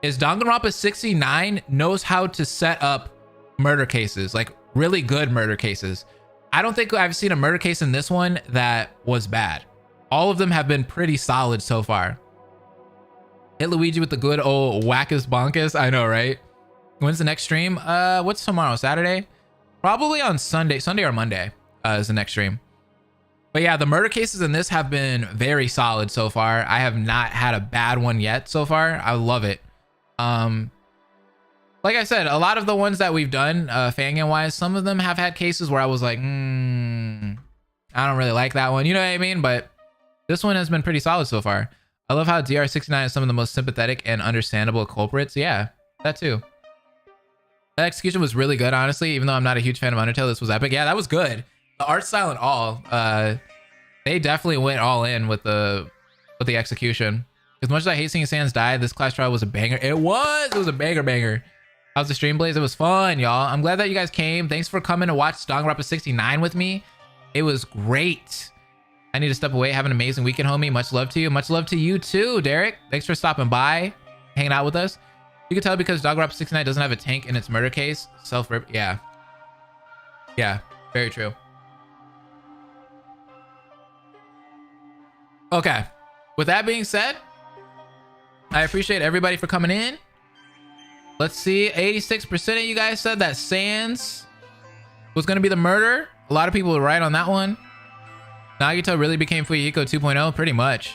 is Danganronpa 69 knows how to set up murder cases, like really good murder cases. I don't think I've seen a murder case in this one that was bad. All of them have been pretty solid so far. Hit Luigi with the good old wackus bonkus. I know, right? When's the next stream? What's tomorrow? Saturday? Probably on Sunday or Monday is the next stream. But yeah, the murder cases in this have been very solid so far. I have not had a bad one yet so far. I love it. Like I said, a lot of the ones that we've done, fangame wise, some of them have had cases where I was like, I don't really like that one. You know what I mean? But this one has been pretty solid so far. I love how DR69 is some of the most sympathetic and understandable culprits. Yeah, that too. That execution was really good, honestly. Even though I'm not a huge fan of Undertale, this was epic. Yeah, that was good. The art style and all, they definitely went all in with the execution. As much as I hate seeing Sans die, this class trial was a banger. It was a banger. How's the stream, Blaze? It was fun, y'all. I'm glad that you guys came. Thanks for coming to watch Danganronpa 69 with me. It was great. I need to step away. Have an amazing weekend, homie. Much love to you. Much love to you too, Derek. Thanks for stopping by, hanging out with us. You can tell because Danganronpa 69 doesn't have a tank in its murder case. Self-rip. Yeah, very true. Okay, with that being said, I appreciate everybody for coming in. Let's see, 86% of you guys said that Sans was going to be the murder. A lot of people were right on that one. Nagito really became Fuyiko 2.0, pretty much.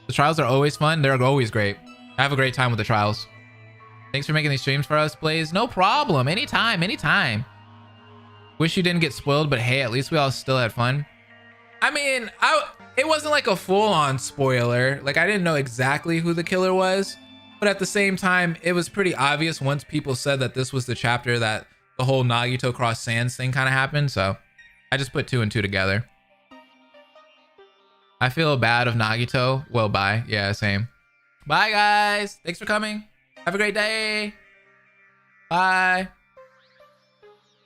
The trials are always fun. They're always great. I have a great time with the trials. Thanks for making these streams for us, Blaze. No problem. Anytime. Wish you didn't get spoiled, but hey, at least we all still had fun. I mean, it wasn't like a full-on spoiler. Like, I didn't know exactly who the killer was. But at the same time, it was pretty obvious once people said that this was the chapter that the whole Nagito cross Sans thing kind of happened. So I just put 2 and 2 together. I feel bad of Nagito. Well, bye. Yeah, same. Bye, guys. Thanks for coming. Have a great day. Bye.